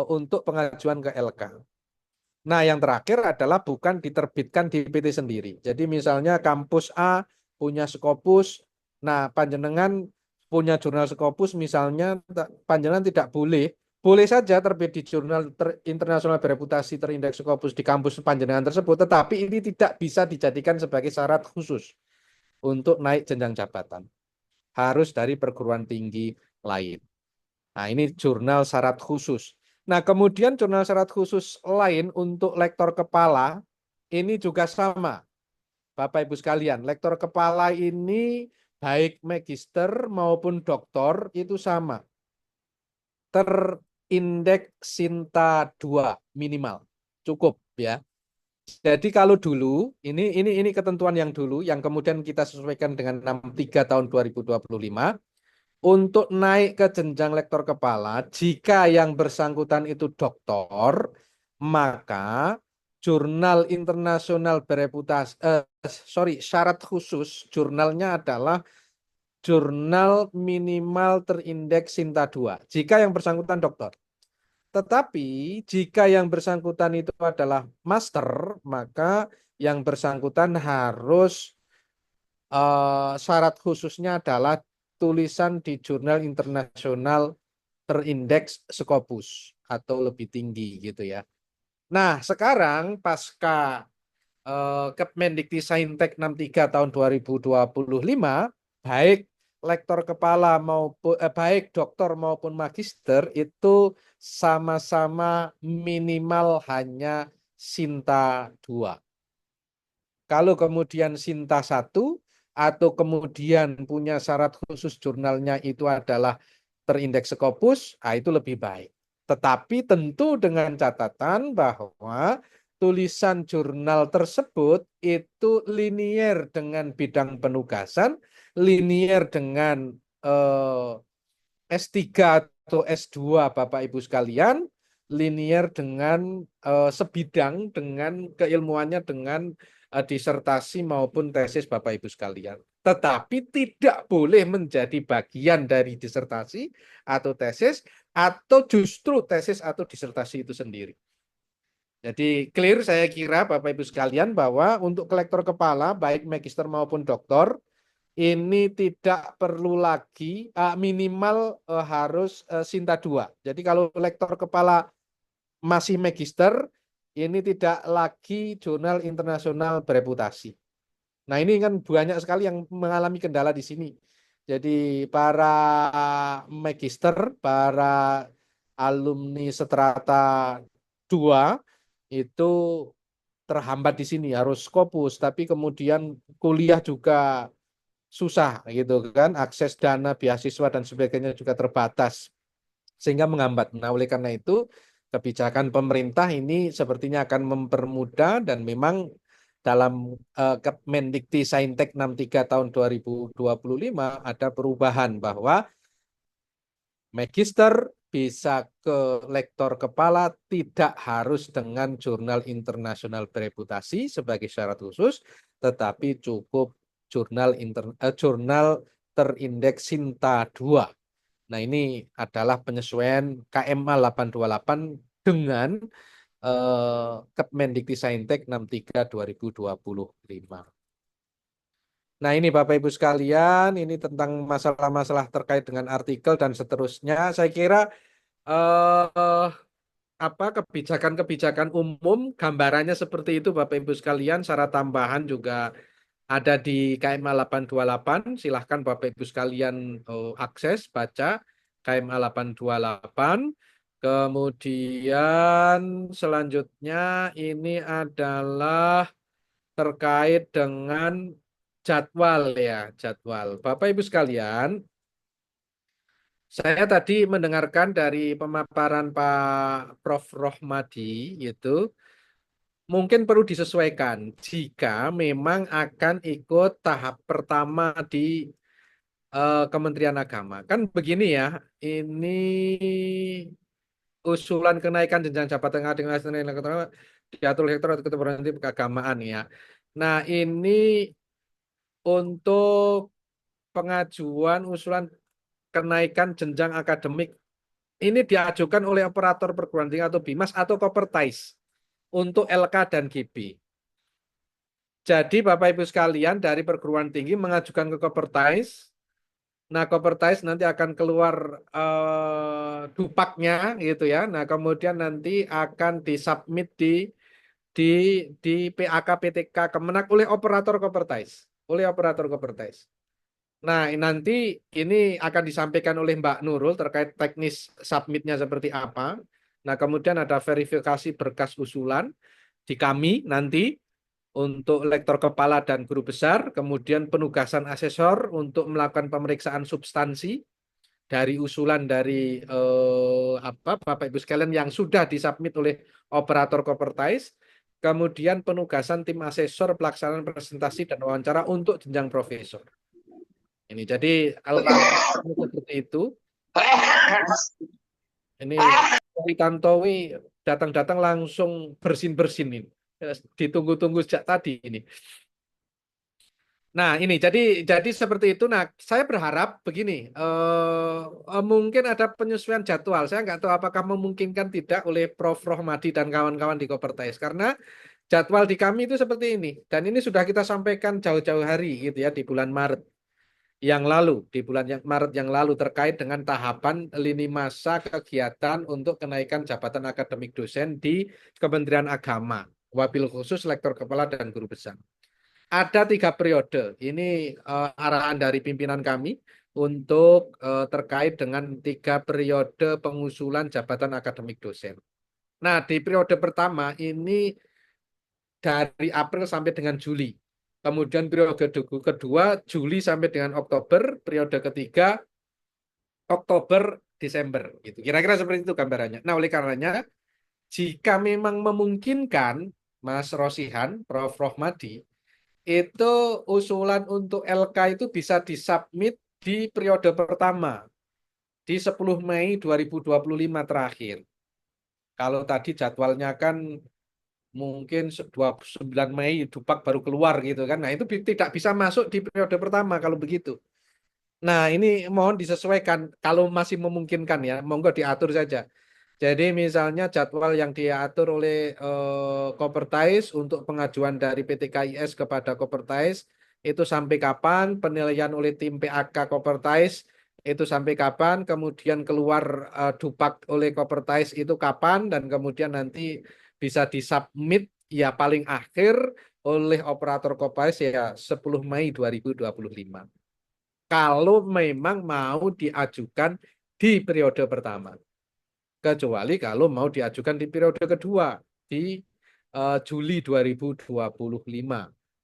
Speaker 4: untuk pengajuan ke LK. Nah, yang terakhir adalah bukan diterbitkan di PT sendiri. Jadi misalnya kampus A punya Scopus, nah panjenengan punya jurnal Scopus misalnya, panjenengan tidak boleh saja terbit di jurnal internasional bereputasi terindeks Scopus di kampus panjenengan tersebut, tetapi ini tidak bisa dijadikan sebagai syarat khusus untuk naik jenjang jabatan. Harus dari perguruan tinggi lain. Nah, ini jurnal syarat khusus. Nah, kemudian jurnal syarat khusus lain untuk lektor kepala, ini juga sama. Bapak Ibu sekalian, lektor kepala ini baik magister maupun doktor itu sama. Terindeks Sinta 2 minimal. Cukup ya. Jadi kalau dulu, ini ketentuan yang dulu, yang kemudian kita sesuaikan dengan 63 tahun 2025, untuk naik ke jenjang lektor kepala, jika yang bersangkutan itu doktor, maka jurnal internasional bereputasi, syarat khusus jurnalnya adalah jurnal minimal terindeks Sinta 2, jika yang bersangkutan doktor. Tetapi jika yang bersangkutan itu adalah master, maka yang bersangkutan harus syarat khususnya adalah tulisan di jurnal internasional terindeks Scopus atau lebih tinggi gitu ya. Nah, sekarang pasca Kemendikti-Saintek 63 tahun 2025, baik lektor kepala maupun baik doktor maupun magister itu sama-sama minimal hanya Sinta 2. Kalau kemudian Sinta 1 atau kemudian punya syarat khusus jurnalnya itu adalah terindeks Scopus, itu lebih baik. Tetapi tentu dengan catatan bahwa tulisan jurnal tersebut itu linier dengan bidang penugasan, linier dengan S3 atau S2 Bapak Ibu sekalian, linier dengan sebidang dengan keilmuannya dengan disertasi maupun tesis Bapak Ibu sekalian. Tetapi tidak boleh menjadi bagian dari disertasi atau tesis atau justru tesis atau disertasi itu sendiri. Jadi clear saya kira Bapak Ibu sekalian bahwa untuk kolektor kepala baik magister maupun doktor ini tidak perlu lagi minimal harus Sinta 2. Jadi kalau lektor kepala masih magister, ini tidak lagi jurnal internasional bereputasi. Nah, ini kan banyak sekali yang mengalami kendala di sini. Jadi para magister, para alumni strata 2 itu terhambat di sini harus Scopus, tapi kemudian kuliah juga susah gitu kan, akses dana beasiswa dan sebagainya juga terbatas sehingga menghambat. Nah, oleh karena itu kebijakan pemerintah ini sepertinya akan mempermudah dan memang dalam Kemendikti-Saintek 63 tahun 2025 ada perubahan bahwa magister bisa ke lektor kepala tidak harus dengan jurnal internasional bereputasi sebagai syarat khusus, tetapi cukup jurnal terindeks Sinta 2. Nah, ini adalah penyesuaian KMA 828 dengan Kemendikti-Saintek 63 2025. Nah, ini Bapak Ibu sekalian, ini tentang masalah-masalah terkait dengan artikel dan seterusnya. Saya kira eh, kebijakan-kebijakan umum gambarannya seperti itu Bapak Ibu sekalian. Syarat tambahan juga ada di KMA 828. Silahkan Bapak Ibu sekalian akses, baca KMA 828. Kemudian selanjutnya ini adalah terkait dengan jadwal ya, jadwal. Bapak Ibu sekalian, saya tadi mendengarkan dari pemaparan Pak Prof. Rohmadi itu mungkin perlu disesuaikan jika memang akan ikut tahap pertama di Kementerian Agama. Kan begini ya, ini usulan kenaikan jenjang jabatan dengan diatur rektor atau ketua berhenti keagamaan ya. Nah, ini untuk pengajuan usulan kenaikan jenjang akademik ini diajukan oleh operator perguruan tinggi atau BIMAS atau Kopertais untuk LK dan GB. Jadi Bapak Ibu sekalian dari perguruan tinggi mengajukan ke Kopertais. Nah, Kopertais nanti akan keluar dupaknya gitu ya. Nah, kemudian nanti akan disubmit di di PAK PTK Kemenak oleh operator Kopertais, oleh operator Kopertais. Nah, nanti ini akan disampaikan oleh Mbak Nurul terkait teknis submitnya seperti apa. Nah, kemudian ada verifikasi berkas usulan di kami nanti untuk lektor kepala dan guru besar, kemudian penugasan asesor untuk melakukan pemeriksaan substansi dari usulan dari Bapak Ibu sekalian yang sudah disubmit oleh operator Kopertais, kemudian penugasan tim asesor pelaksanaan presentasi dan wawancara untuk jenjang profesor. Ini jadi alur seperti itu. Ini Tantowi datang-datang langsung bersin-bersin ini. Ditunggu-tunggu sejak tadi ini. Nah, ini jadi seperti itu. Nah, saya berharap begini, mungkin ada penyesuaian jadwal. Saya nggak tahu apakah memungkinkan tidak oleh Prof. Rohmadi dan kawan-kawan di Kopertais. Karena jadwal di kami itu seperti ini. Dan ini sudah kita sampaikan jauh-jauh hari gitu ya di bulan Maret yang lalu, di bulan Maret yang lalu terkait dengan tahapan lini masa kegiatan untuk kenaikan jabatan akademik dosen di Kementerian Agama, wabil khusus lektor kepala dan guru besar. Ada 3 periode. Ini arahan dari pimpinan kami untuk terkait dengan 3 periode pengusulan jabatan akademik dosen. Nah, di periode pertama ini dari April sampai dengan Juli. Kemudian periode kedua Juli sampai dengan Oktober, periode ketiga Oktober Desember gitu. Kira-kira seperti itu gambarannya. Nah, oleh karenanya jika memang memungkinkan Mas Rosihan, Prof. Rohmadi, itu usulan untuk LK itu bisa disubmit di periode pertama di 10 Mei 2025 terakhir. Kalau tadi jadwalnya kan mungkin 29 Mei Dupak baru keluar gitu kan. Nah, itu tidak bisa masuk di periode pertama kalau begitu. Nah, ini mohon disesuaikan kalau masih memungkinkan ya, monggo diatur saja. Jadi misalnya jadwal yang diatur oleh Kopertais untuk pengajuan dari PT KIS kepada Kopertais itu sampai kapan, penilaian oleh tim PAK Kopertais itu sampai kapan, kemudian keluar dupak oleh Kopertais itu kapan, dan kemudian nanti bisa disubmit ya paling akhir oleh operator Kopertais ya 10 Mei 2025. Kalau memang mau diajukan di periode pertama. Kecuali kalau mau diajukan di periode kedua di Juli 2025.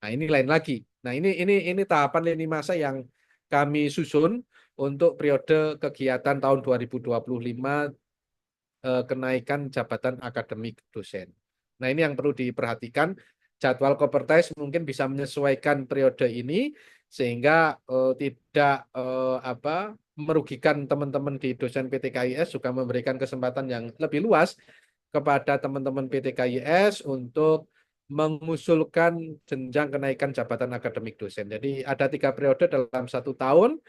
Speaker 4: Nah, ini lain lagi. Nah, ini tahapan lini masa yang kami susun untuk periode kegiatan tahun 2025 kenaikan jabatan akademik dosen. Nah, ini yang perlu diperhatikan. Jadwal Kopertais mungkin bisa menyesuaikan periode ini sehingga tidak merugikan teman-teman di dosen PT KIS, juga memberikan kesempatan yang lebih luas kepada teman-teman PT KIS untuk mengusulkan jenjang kenaikan jabatan akademik dosen. Jadi ada 3 periode dalam 1 tahun,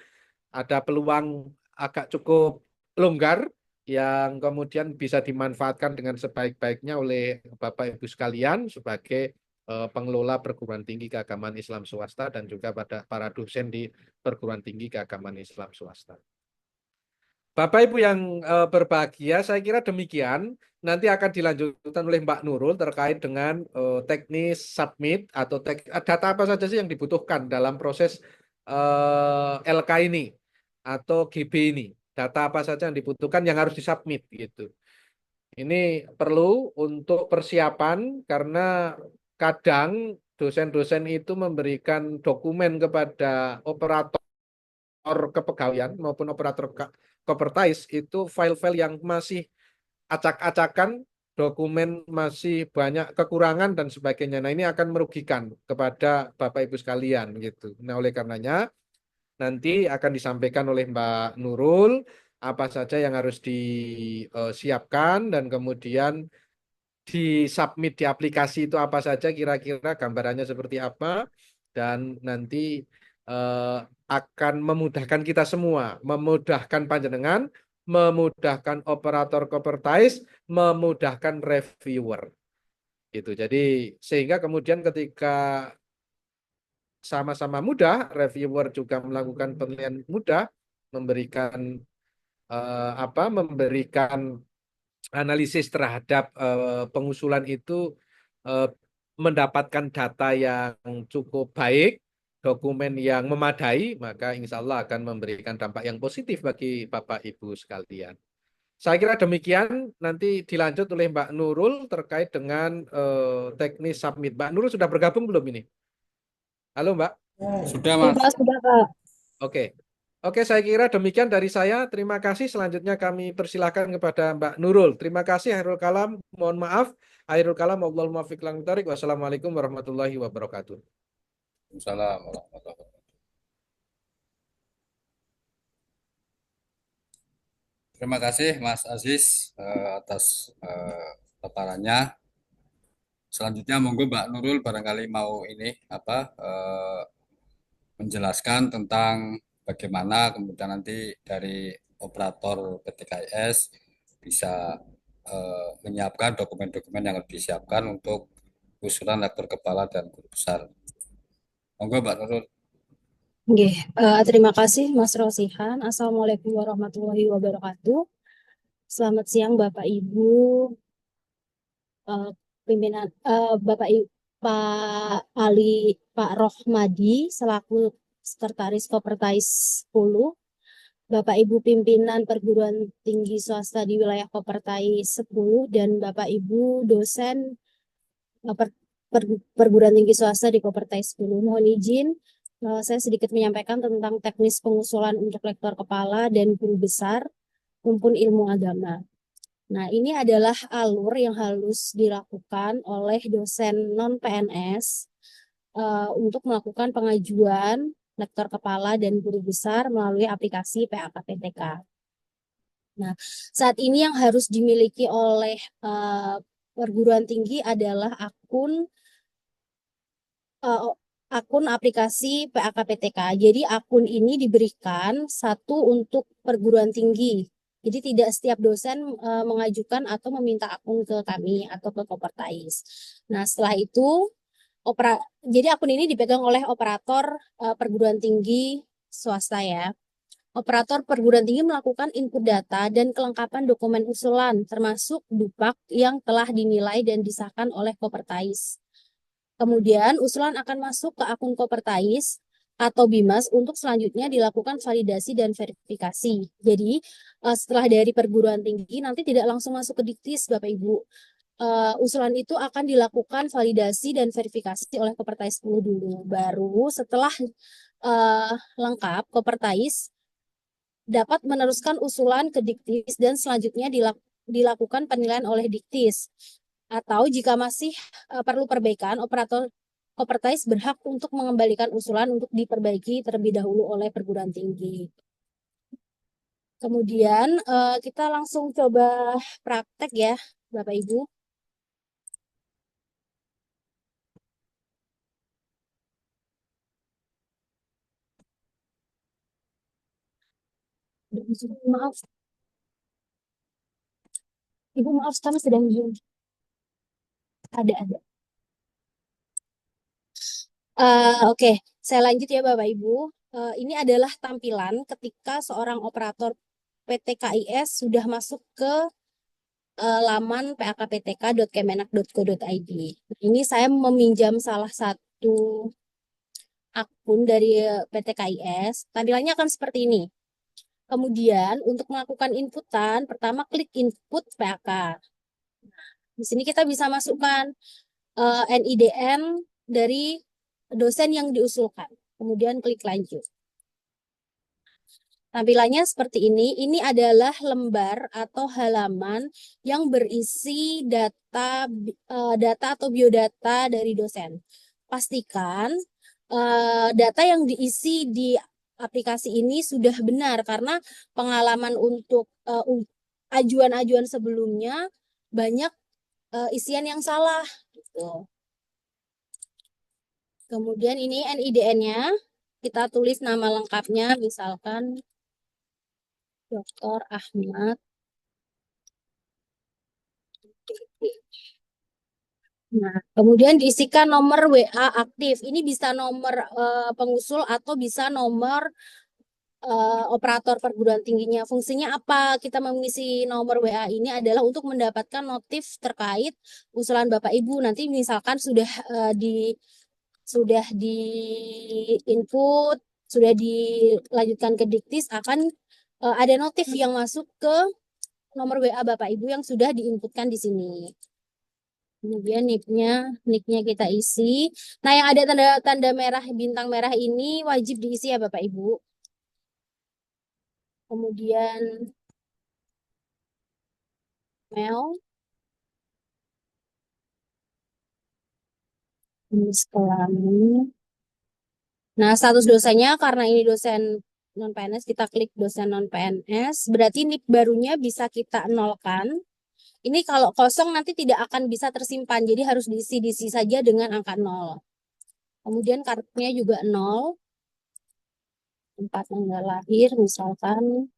Speaker 4: ada peluang agak cukup longgar yang kemudian bisa dimanfaatkan dengan sebaik-baiknya oleh Bapak Ibu sekalian sebagai pengelola perguruan tinggi keagamaan Islam swasta dan juga pada para dosen di perguruan tinggi keagamaan Islam swasta. Bapak Ibu yang berbahagia, saya kira demikian. Nanti akan dilanjutkan oleh Mbak Nurul terkait dengan teknis submit atau data apa saja sih yang dibutuhkan dalam proses LK ini atau GB ini. Data apa saja yang dibutuhkan yang harus disubmit gitu. Ini perlu untuk persiapan karena kadang dosen-dosen itu memberikan dokumen kepada operator kepegawaian maupun operator Kopertais itu file-file yang masih acak-acakan, dokumen masih banyak kekurangan dan sebagainya. Nah, ini akan merugikan kepada Bapak Ibu sekalian gitu. Nah, oleh karenanya nanti akan disampaikan oleh Mbak Nurul apa saja yang harus disiapkan dan kemudian di-submit di aplikasi itu apa saja kira-kira gambarannya seperti apa dan nanti eh, akan memudahkan kita semua, memudahkan panjenengan, memudahkan operator Coppertise, memudahkan reviewer. Gitu. Jadi sehingga kemudian ketika sama-sama mudah, reviewer juga melakukan penilaian mudah, memberikan memberikan analisis terhadap pengusulan itu eh, mendapatkan data yang cukup baik, dokumen yang memadai, maka insya Allah akan memberikan dampak yang positif bagi Bapak Ibu sekalian. Saya kira demikian, nanti dilanjut oleh Mbak Nurul terkait dengan teknis submit. Mbak Nurul sudah bergabung belum ini? Halo Mbak?
Speaker 2: Sudah, Mas.
Speaker 3: Sudah, Kak.
Speaker 4: Oke. Oke, saya kira demikian dari saya. Terima kasih. Selanjutnya kami persilahkan kepada Mbak Nurul. Terima kasih, Hairul Kalam. Mohon maaf. Hairul Kalam, Wallahul muwaffiq ila aqwamit thoriq. Wassalamualaikum warahmatullahi wabarakatuh.
Speaker 2: Waalaikumsalam warahmatullahi wabarakatuh. Terima kasih Mas Aziz atas paparannya. Selanjutnya monggo Mbak Nurul barangkali mau ini menjelaskan tentang bagaimana kemudian nanti dari operator PT KAIS bisa menyiapkan dokumen-dokumen yang harus disiapkan untuk usulan rektor kepala dan guru besar. Monggo Mbak Nurul.
Speaker 3: Oke, terima kasih Mas Rosihan. Assalamualaikum warahmatullahi wabarakatuh. Selamat siang Bapak Ibu, pimpinan Bapak Ibu, Pak Ali, Pak Rohmadi selaku Sekretaris Coppertise 10, Bapak Ibu pimpinan perguruan tinggi swasta di wilayah Coppertise 10 dan Bapak Ibu dosen perguruan tinggi swasta di Coppertise 10. Mohon izin saya sedikit menyampaikan tentang teknis pengusulan untuk lektor kepala dan guru besar maupun ilmu agama. Nah, ini adalah alur yang harus dilakukan oleh dosen non-PNS untuk melakukan pengajuan lektor kepala dan guru besar melalui aplikasi PAKPTK. Nah, saat ini yang harus dimiliki oleh perguruan tinggi adalah akun aplikasi PAKPTK. Jadi akun ini diberikan satu untuk perguruan tinggi. Jadi tidak setiap dosen mengajukan atau meminta akun ke kami atau ke Coppertise. Nah, setelah itu jadi akun ini dipegang oleh operator perguruan tinggi swasta ya. Operator perguruan tinggi melakukan input data dan kelengkapan dokumen usulan termasuk DUPAK yang telah dinilai dan disahkan oleh Coppertise. Kemudian usulan akan masuk ke akun Coppertise atau Bimas untuk selanjutnya dilakukan validasi dan verifikasi. Jadi setelah dari perguruan tinggi nanti tidak langsung masuk ke Diktis Bapak Ibu. Usulan itu akan dilakukan validasi dan verifikasi oleh Coppertise 10 dulu. Baru setelah lengkap Coppertise dapat meneruskan usulan ke Diktis dan selanjutnya dilakukan penilaian oleh Diktis. Atau jika masih perlu perbaikan, operator Coppertise berhak untuk mengembalikan usulan untuk diperbaiki terlebih dahulu oleh perguruan tinggi. Kemudian kita langsung coba praktek ya, Bapak Ibu. Maaf, Ibu maaf kami sedang Zoom. Ada. Oke, saya lanjut ya Bapak Ibu. Ini adalah tampilan ketika seorang operator PT KIS sudah masuk ke laman pakptk.kemenak.go.id. Ini saya meminjam salah satu akun dari PT KIS. Tampilannya akan seperti ini. Kemudian untuk melakukan inputan, pertama klik input PAK. Di sini kita bisa masukkan NIDN dari dosen yang diusulkan. Kemudian klik lanjut. Tampilannya seperti ini. Ini adalah lembar atau halaman yang berisi data atau biodata dari dosen. Pastikan data yang diisi di aplikasi ini sudah benar karena pengalaman untuk ajuan-ajuan sebelumnya banyak isian yang salah gitu. Kemudian ini NIDN-nya kita tulis nama lengkapnya misalkan Dr. Ahmad. Nah, kemudian diisikan nomor WA aktif. Ini bisa nomor pengusul atau bisa nomor operator perguruan tingginya. Fungsinya apa? Kita mengisi nomor WA ini adalah untuk mendapatkan notif terkait usulan Bapak Ibu. Nanti misalkan sudah di input, sudah dilanjutkan ke Diktis, akan ada notif yang masuk ke nomor WA Bapak Ibu yang sudah diinputkan di sini. Kemudian nicknya kita isi. Nah, yang ada tanda merah, bintang merah ini wajib diisi ya Bapak Ibu. Kemudian email. Ini sekolahnya. Nah, status dosennya karena ini dosen non-PNS, kita klik dosen non-PNS. Berarti nick barunya bisa kita nolkan. Ini kalau kosong nanti tidak akan bisa tersimpan, jadi harus diisi saja dengan angka 0. Kemudian kartunya juga 0. Tempat tanggal lahir misalkan.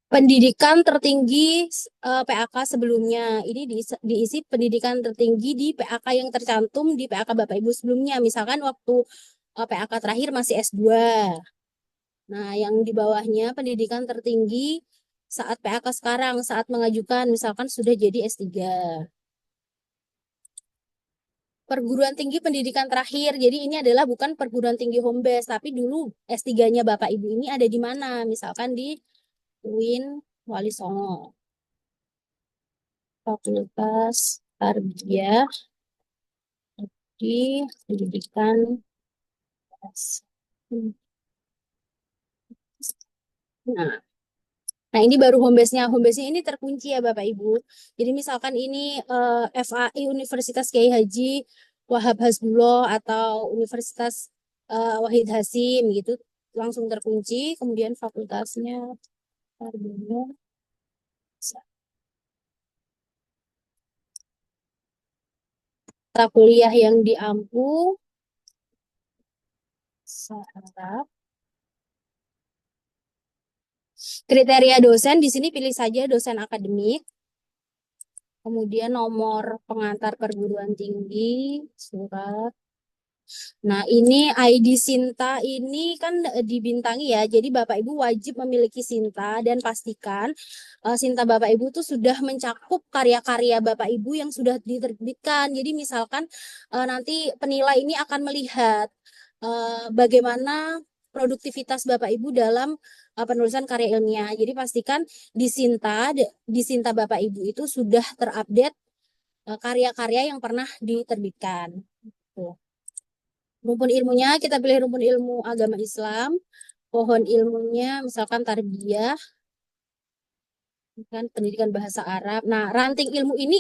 Speaker 3: Pendidikan tertinggi PAK sebelumnya. Ini diisi pendidikan tertinggi di PAK yang tercantum di PAK Bapak Ibu sebelumnya. Misalkan waktu PAK terakhir masih S2. Nah, yang di bawahnya pendidikan tertinggi saat PAK sekarang, saat mengajukan misalkan sudah jadi S3. Perguruan tinggi pendidikan terakhir. Jadi ini adalah bukan perguruan tinggi home base, tapi dulu S3-nya Bapak Ibu ini ada di mana? Misalkan di UIN Wali Songo. Fakultas Tarbiyah di Pendidikan. Nah, ini baru home base-nya. Home base-nya ini terkunci ya Bapak Ibu. Jadi misalkan ini FAI Universitas Kiai Haji Wahab Hasbullah atau Universitas Wahid Hasim gitu langsung terkunci. Kemudian fakultasnya Tarbiyah. Mata kuliah yang diampu Sarap. Kriteria dosen di sini pilih saja dosen akademik. Kemudian nomor pengantar perguruan tinggi, surat. Nah, ini ID Sinta ini kan dibintangi ya. Jadi Bapak Ibu wajib memiliki Sinta dan pastikan Sinta Bapak Ibu tuh sudah mencakup karya-karya Bapak Ibu yang sudah diterbitkan. Jadi misalkan nanti penilai ini akan melihat bagaimana produktivitas Bapak Ibu dalam penulisan karya ilmiah. Jadi pastikan di Sinta Bapak Ibu itu sudah terupdate karya-karya yang pernah diterbitkan. Tuh. Rumpun ilmunya kita pilih rumpun ilmu agama Islam. Pohon ilmunya misalkan tarbiyah, kan pendidikan bahasa Arab. Nah, ranting ilmu ini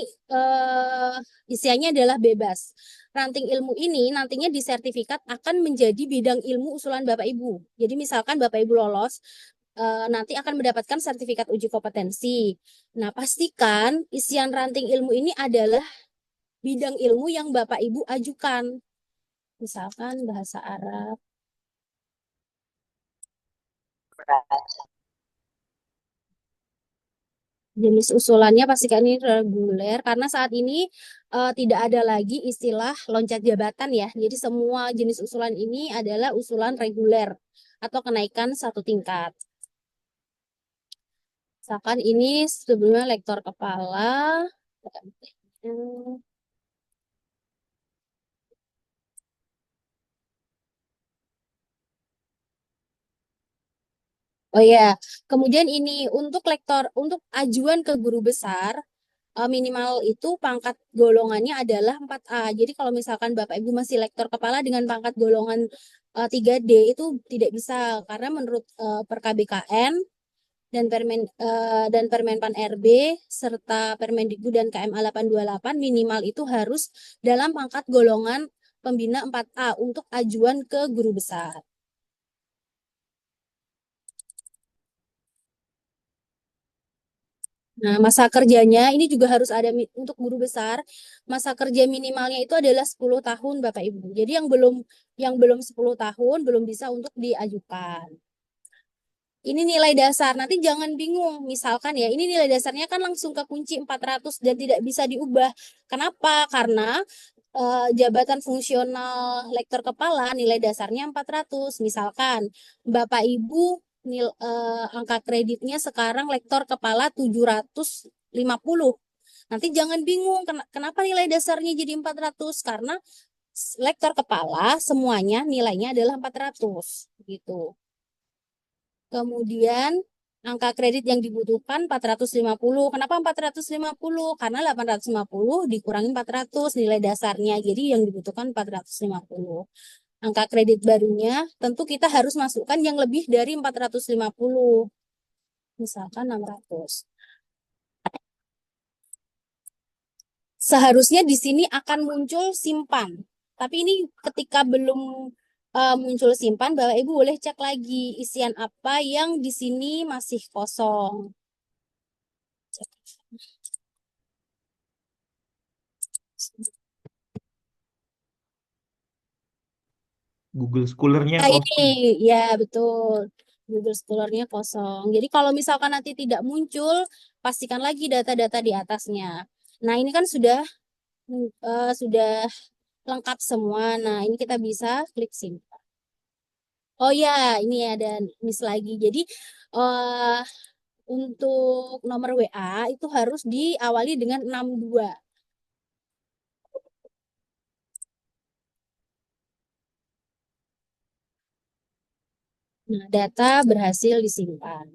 Speaker 3: isiannya adalah bebas. Ranting ilmu ini nantinya di sertifikat akan menjadi bidang ilmu usulan Bapak Ibu. Jadi misalkan Bapak Ibu lolos, nanti akan mendapatkan sertifikat uji kompetensi. Nah, pastikan isian ranting ilmu ini adalah bidang ilmu yang Bapak Ibu ajukan. Misalkan bahasa Arab. Jenis usulannya pastikan ini reguler karena saat ini tidak ada lagi istilah loncat jabatan ya. Jadi semua jenis usulan ini adalah usulan reguler atau kenaikan satu tingkat. Misalkan ini sebelumnya lektor kepala. Oh ya, kemudian ini untuk untuk ajuan ke guru besar, minimal itu pangkat golongannya adalah 4A. Jadi kalau misalkan Bapak Ibu masih lektor kepala dengan pangkat golongan 3D itu tidak bisa karena menurut per KBKN dan Permenpan RB serta Permendikbud dan KMA 828 minimal itu harus dalam pangkat golongan pembina 4A untuk ajuan ke guru besar. Nah, masa kerjanya ini juga harus ada untuk guru besar. Masa kerja minimalnya itu adalah 10 tahun, Bapak Ibu. Jadi yang belum 10 tahun belum bisa untuk diajukan. Ini nilai dasar. Nanti jangan bingung. Misalkan ya, ini nilai dasarnya kan langsung ke kunci 400 dan tidak bisa diubah. Kenapa? Karena jabatan fungsional lektor kepala nilai dasarnya 400. Misalkan Bapak Ibu angka kreditnya sekarang lektor kepala 750. Nanti jangan bingung kenapa nilai dasarnya jadi 400 karena lektor kepala semuanya nilainya adalah 400 gitu. Kemudian angka kredit yang dibutuhkan 450. Kenapa 450? Karena 850 dikurangi 400 nilai dasarnya. Jadi yang dibutuhkan 450. Angka kredit barunya tentu kita harus masukkan yang lebih dari 450. Misalkan 600. Seharusnya di sini akan muncul simpan. Tapi ini ketika belum muncul simpan, Bapak Ibu boleh cek lagi isian apa yang di sini masih kosong.
Speaker 5: Google Scholar-nya
Speaker 3: Nah,
Speaker 5: kosong.
Speaker 3: ini ya betul. Google Scholar-nya kosong. Jadi kalau misalkan nanti tidak muncul, pastikan lagi data-data di atasnya. Nah, ini kan sudah lengkap semua. Nah, ini kita bisa klik simpan. Oh ya, ini ada miss lagi. Jadi untuk nomor WA itu harus diawali dengan 62. Nah, data berhasil disimpan.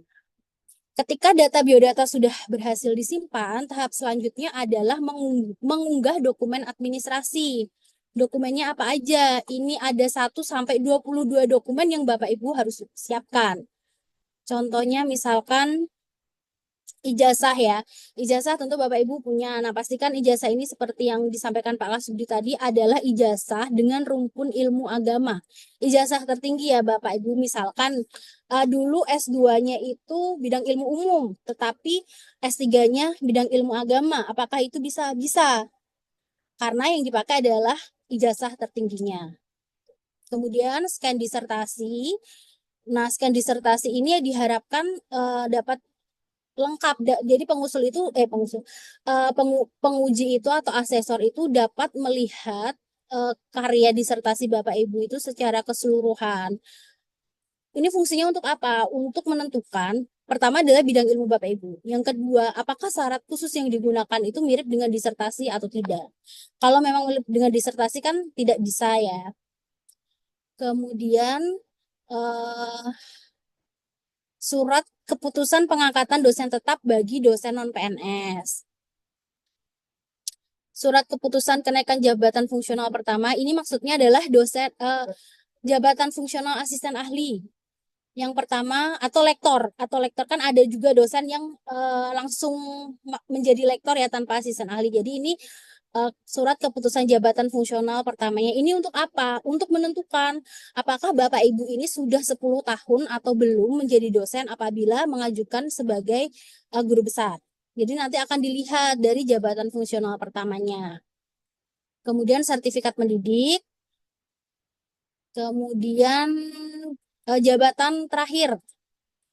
Speaker 3: Ketika data biodata sudah berhasil disimpan, tahap selanjutnya adalah mengunggah dokumen administrasi. Dokumennya apa aja? Ini ada 1 sampai 22 dokumen yang Bapak Ibu harus siapkan. Contohnya misalkan ijazah ya. Ijazah tentu Bapak Ibu punya. Nah, pastikan ijazah ini seperti yang disampaikan Pak Lasudi tadi adalah ijazah dengan rumpun ilmu agama. Ijazah tertinggi ya Bapak Ibu. Misalkan dulu S2-nya itu bidang ilmu umum, tetapi S3-nya bidang ilmu agama. Apakah itu bisa? Bisa. Karena yang dipakai adalah ijazah tertingginya. Kemudian scan disertasi. Nah, scan disertasi ini diharapkan dapat lengkap. Jadi penguji itu atau asesor itu dapat melihat karya disertasi Bapak Ibu itu secara keseluruhan. Ini fungsinya untuk apa? Untuk menentukan pertama adalah bidang ilmu Bapak Ibu. Yang kedua, apakah syarat khusus yang digunakan itu mirip dengan disertasi atau tidak? Kalau memang mirip dengan disertasi kan tidak bisa ya. Kemudian surat keputusan pengangkatan dosen tetap bagi dosen non-PNS. Surat keputusan kenaikan jabatan fungsional pertama, ini maksudnya adalah jabatan fungsional asisten ahli. Yang pertama atau lektor kan ada juga dosen yang langsung menjadi lektor ya tanpa asisten ahli. Jadi ini surat keputusan jabatan fungsional pertamanya ini untuk apa? Untuk menentukan apakah Bapak Ibu ini sudah 10 tahun atau belum menjadi dosen apabila mengajukan sebagai guru besar. Jadi nanti akan dilihat dari jabatan fungsional pertamanya. Kemudian sertifikat mendidik. Kemudian jabatan terakhir.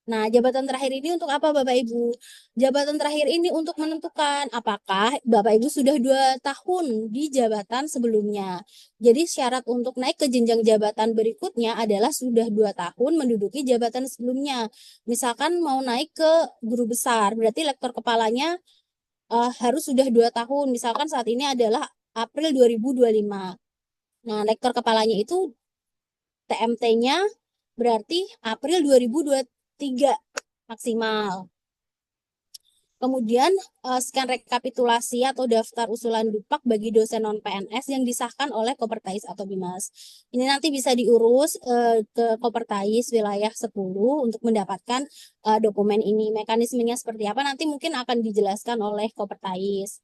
Speaker 3: Nah, jabatan terakhir ini untuk apa Bapak Ibu? Jabatan terakhir ini untuk menentukan apakah Bapak Ibu sudah 2 tahun di jabatan sebelumnya. Jadi syarat untuk naik ke jenjang jabatan berikutnya adalah sudah 2 tahun menduduki jabatan sebelumnya. Misalkan mau naik ke guru besar, berarti lektor kepalanya harus sudah 2 tahun. Misalkan saat ini adalah April 2025. Nah, lektor kepalanya itu TMT-nya berarti April 2023 maksimal. Kemudian scan rekapitulasi atau daftar usulan dupak bagi dosen non-PNS yang disahkan oleh Kopertais atau Bimas. Ini nanti bisa diurus ke Kopertais wilayah 10 untuk mendapatkan dokumen ini. Mekanismenya seperti apa nanti mungkin akan dijelaskan oleh Kopertais.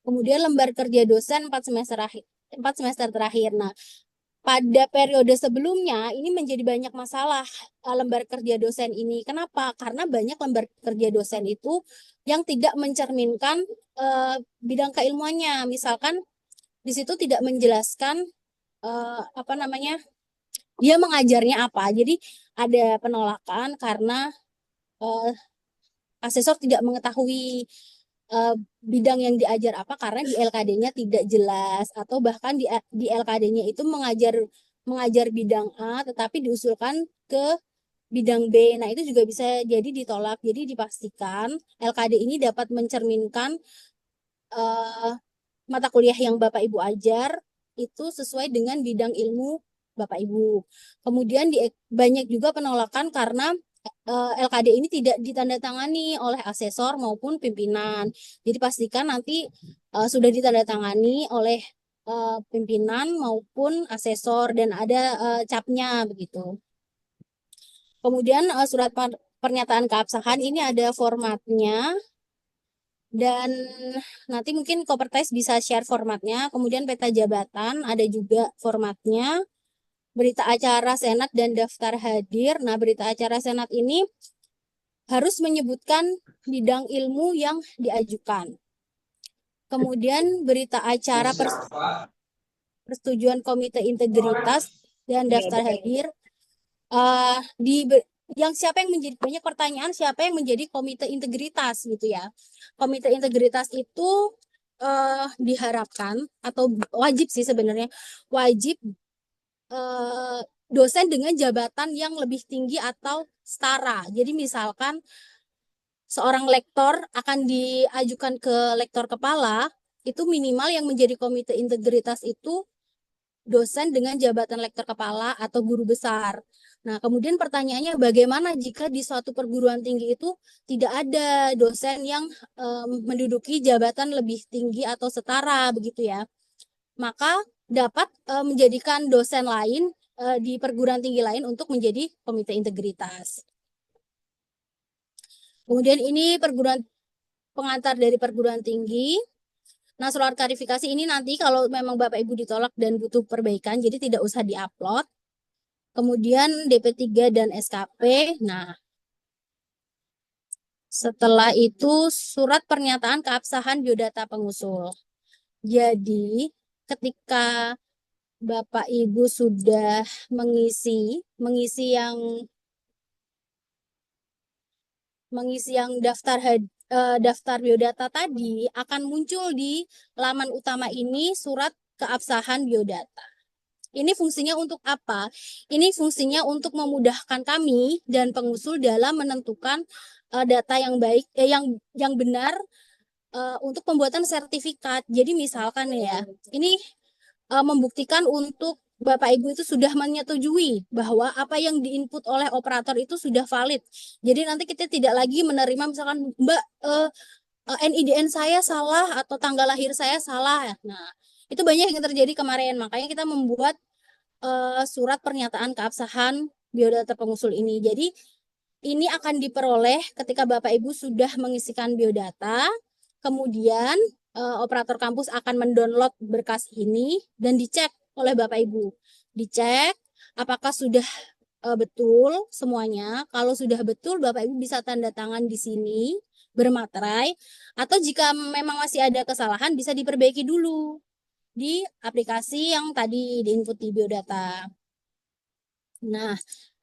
Speaker 3: Kemudian lembar kerja dosen 4 semester terakhir. Nah, pada periode sebelumnya ini menjadi banyak masalah lembar kerja dosen ini. Kenapa? Karena banyak lembar kerja dosen itu yang tidak mencerminkan bidang keilmuannya. Misalkan di situ tidak menjelaskan apa namanya, dia mengajarnya apa. Jadi ada penolakan karena asesor tidak mengetahui bidang yang diajar apa karena di LKD-nya tidak jelas, atau bahkan di LKD-nya itu mengajar bidang A tetapi diusulkan ke bidang B. Nah, itu juga bisa jadi ditolak. Jadi dipastikan LKD ini dapat mencerminkan mata kuliah yang Bapak Ibu ajar itu sesuai dengan bidang ilmu Bapak Ibu. Kemudian banyak juga penolakan karena LKD ini tidak ditandatangani oleh asesor maupun pimpinan. Jadi pastikan nanti sudah ditandatangani oleh pimpinan maupun asesor dan ada capnya begitu. Kemudian surat pernyataan keabsahan ini ada formatnya dan nanti mungkin Kopertais bisa share formatnya. Kemudian peta jabatan ada juga formatnya. Berita acara senat dan daftar hadir. Nah, berita acara senat ini harus menyebutkan bidang ilmu yang diajukan. Kemudian berita acara persetujuan komite integritas dan daftar hadir. Yang siapa yang menjadi, banyak pertanyaan siapa yang menjadi komite integritas gitu ya. Komite integritas itu diharapkan atau wajib sih sebenarnya, wajib dosen dengan jabatan yang lebih tinggi atau setara. Jadi misalkan seorang lektor akan diajukan ke lektor kepala, itu minimal yang menjadi komite integritas itu dosen dengan jabatan lektor kepala atau guru besar. Nah, kemudian pertanyaannya bagaimana jika di suatu perguruan tinggi itu tidak ada dosen yang menduduki jabatan lebih tinggi atau setara begitu ya. Maka dapat menjadikan dosen lain di perguruan tinggi lain untuk menjadi komite integritas. Kemudian ini pengantar dari perguruan tinggi. Nah, surat klarifikasi ini nanti kalau memang Bapak Ibu ditolak dan butuh perbaikan, jadi tidak usah diupload. Kemudian DP3 dan SKP. Nah, setelah itu surat pernyataan keabsahan biodata pengusul. Jadi, ketika Bapak Ibu sudah mengisi yang daftar biodata tadi, akan muncul di laman utama ini surat keabsahan biodata. Ini fungsinya untuk apa? Ini fungsinya untuk memudahkan kami dan pengusul dalam menentukan data yang baik, yang benar untuk pembuatan sertifikat. Jadi misalkan ya, ini membuktikan untuk Bapak Ibu itu sudah menyetujui bahwa apa yang diinput oleh operator itu sudah valid. Jadi nanti kita tidak lagi menerima misalkan Mbak NIDN saya salah atau tanggal lahir saya salah. Nah, itu banyak yang terjadi kemarin. Makanya kita membuat surat pernyataan keabsahan biodata pengusul ini. Jadi ini akan diperoleh ketika Bapak Ibu sudah mengisikan biodata. Kemudian operator kampus akan mendownload berkas ini dan dicek oleh Bapak Ibu. Dicek apakah sudah betul semuanya. Kalau sudah betul, Bapak Ibu bisa tanda tangan di sini bermaterai, atau jika memang masih ada kesalahan bisa diperbaiki dulu di aplikasi yang tadi diinput di biodata. Nah,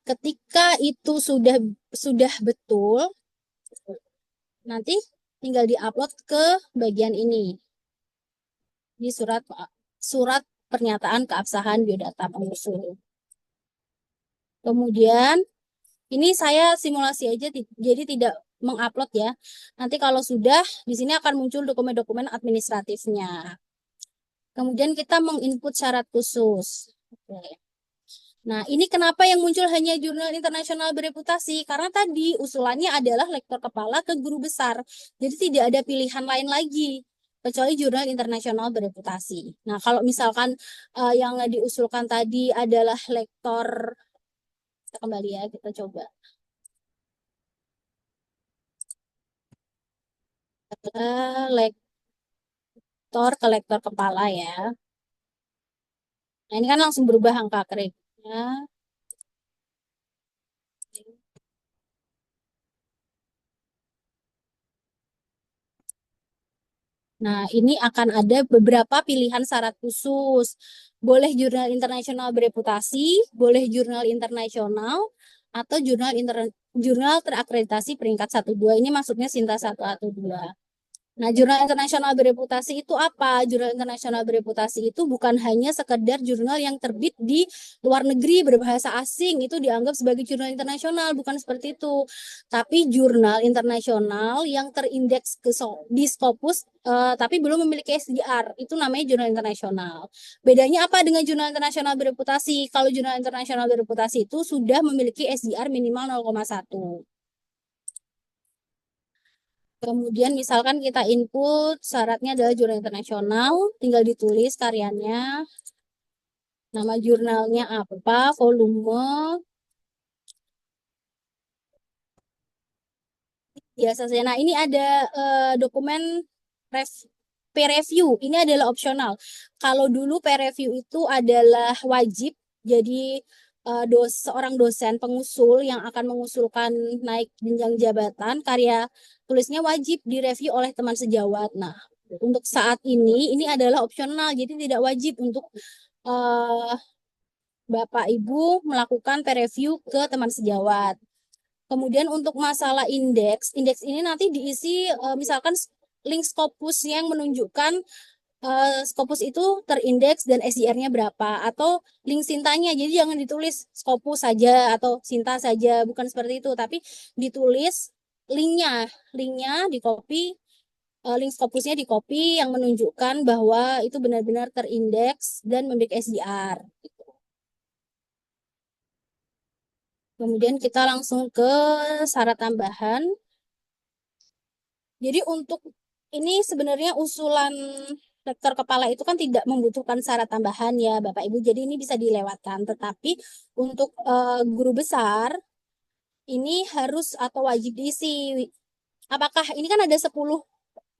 Speaker 3: ketika itu sudah betul, nanti tinggal diupload ke bagian ini di surat pernyataan keabsahan biodata pengusul. Kemudian ini saya simulasi aja, jadi tidak mengupload ya. Nanti kalau sudah, di sini akan muncul dokumen-dokumen administratifnya. Kemudian kita menginput syarat khusus. Oke. Nah, ini kenapa yang muncul hanya jurnal internasional bereputasi? Karena tadi usulannya adalah lektor kepala ke guru besar. Jadi tidak ada pilihan lain lagi kecuali jurnal internasional bereputasi. Nah, kalau misalkan yang diusulkan tadi adalah lektor, kita kembali ya, kita coba. Lektor ke lektor kepala ya. Nah, ini kan langsung berubah angka kreditnya. Nah, ini akan ada beberapa pilihan syarat khusus. Boleh jurnal internasional bereputasi, boleh jurnal internasional, atau jurnal terakreditasi peringkat 1-2. Ini maksudnya Sinta 1 atau 2. Nah, jurnal internasional bereputasi itu apa? Jurnal internasional bereputasi itu bukan hanya sekedar jurnal yang terbit di luar negeri berbahasa asing, itu dianggap sebagai jurnal internasional, bukan seperti itu. Tapi jurnal internasional yang terindeks di Scopus tapi belum memiliki SDR, itu namanya jurnal internasional. Bedanya apa dengan jurnal internasional bereputasi? Kalau jurnal internasional bereputasi itu sudah memiliki SDR minimal 0,1. Kemudian misalkan kita input syaratnya adalah jurnal internasional, tinggal ditulis karyanya, nama jurnalnya apa, volume, biasa saja. Nah, ini ada dokumen peer review, ini adalah opsional. Kalau dulu peer review itu adalah wajib, jadi seorang dosen pengusul yang akan mengusulkan naik jenjang jabatan, karya tulisnya wajib direview oleh teman sejawat. Nah, untuk saat ini adalah opsional, jadi tidak wajib untuk uh, Bapak Ibu melakukan peer review ke teman sejawat. Kemudian untuk masalah indeks ini nanti diisi misalkan link Scopus yang menunjukkan Scopus itu terindeks dan SDR-nya berapa, atau link Sintanya. Jadi jangan ditulis Scopus saja atau Sinta saja, bukan seperti itu, tapi ditulis linknya di copy, link Scopusnya di copy yang menunjukkan bahwa itu benar-benar terindeks dan memiliki SDR. Kemudian kita langsung ke syarat tambahan. Jadi untuk ini sebenarnya usulan rektor kepala itu kan tidak membutuhkan syarat tambahan ya Bapak Ibu. Jadi ini bisa dilewatkan. Tetapi untuk guru besar ini harus atau wajib diisi. Apakah ini kan ada 10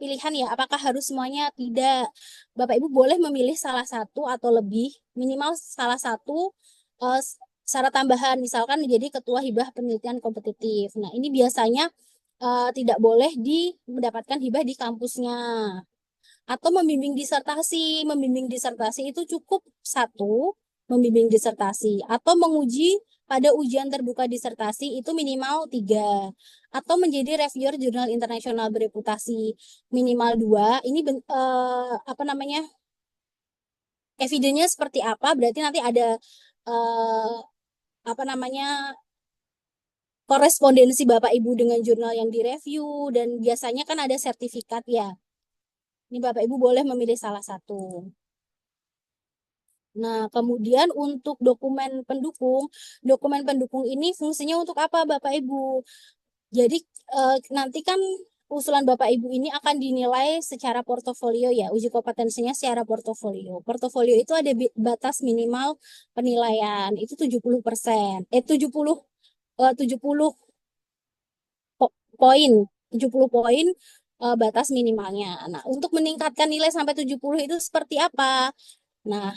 Speaker 3: pilihan ya? Apakah harus semuanya? Tidak. Bapak Ibu boleh memilih salah satu atau lebih, minimal salah satu syarat tambahan, misalkan menjadi ketua hibah penelitian kompetitif. Nah, ini biasanya tidak boleh mendapatkan hibah di kampusnya. Atau membimbing disertasi. Membimbing disertasi itu cukup satu, membimbing disertasi. Atau menguji pada ujian terbuka disertasi itu minimal 3. Atau menjadi reviewer jurnal internasional bereputasi minimal 2. Ini apa namanya, evidennya seperti apa? Berarti nanti ada apa namanya, korespondensi Bapak Ibu dengan jurnal yang direview, dan biasanya kan ada sertifikat ya. Ini Bapak Ibu boleh memilih salah satu. Nah, kemudian untuk dokumen pendukung ini fungsinya untuk apa Bapak Ibu? Jadi nanti kan usulan Bapak Ibu ini akan dinilai secara portofolio ya, uji kompetensinya secara portofolio. Portofolio itu ada batas minimal penilaian, itu 70%. 70 poin, 70 poin batas minimalnya. Nah, untuk meningkatkan nilai sampai 70 itu seperti apa? Nah,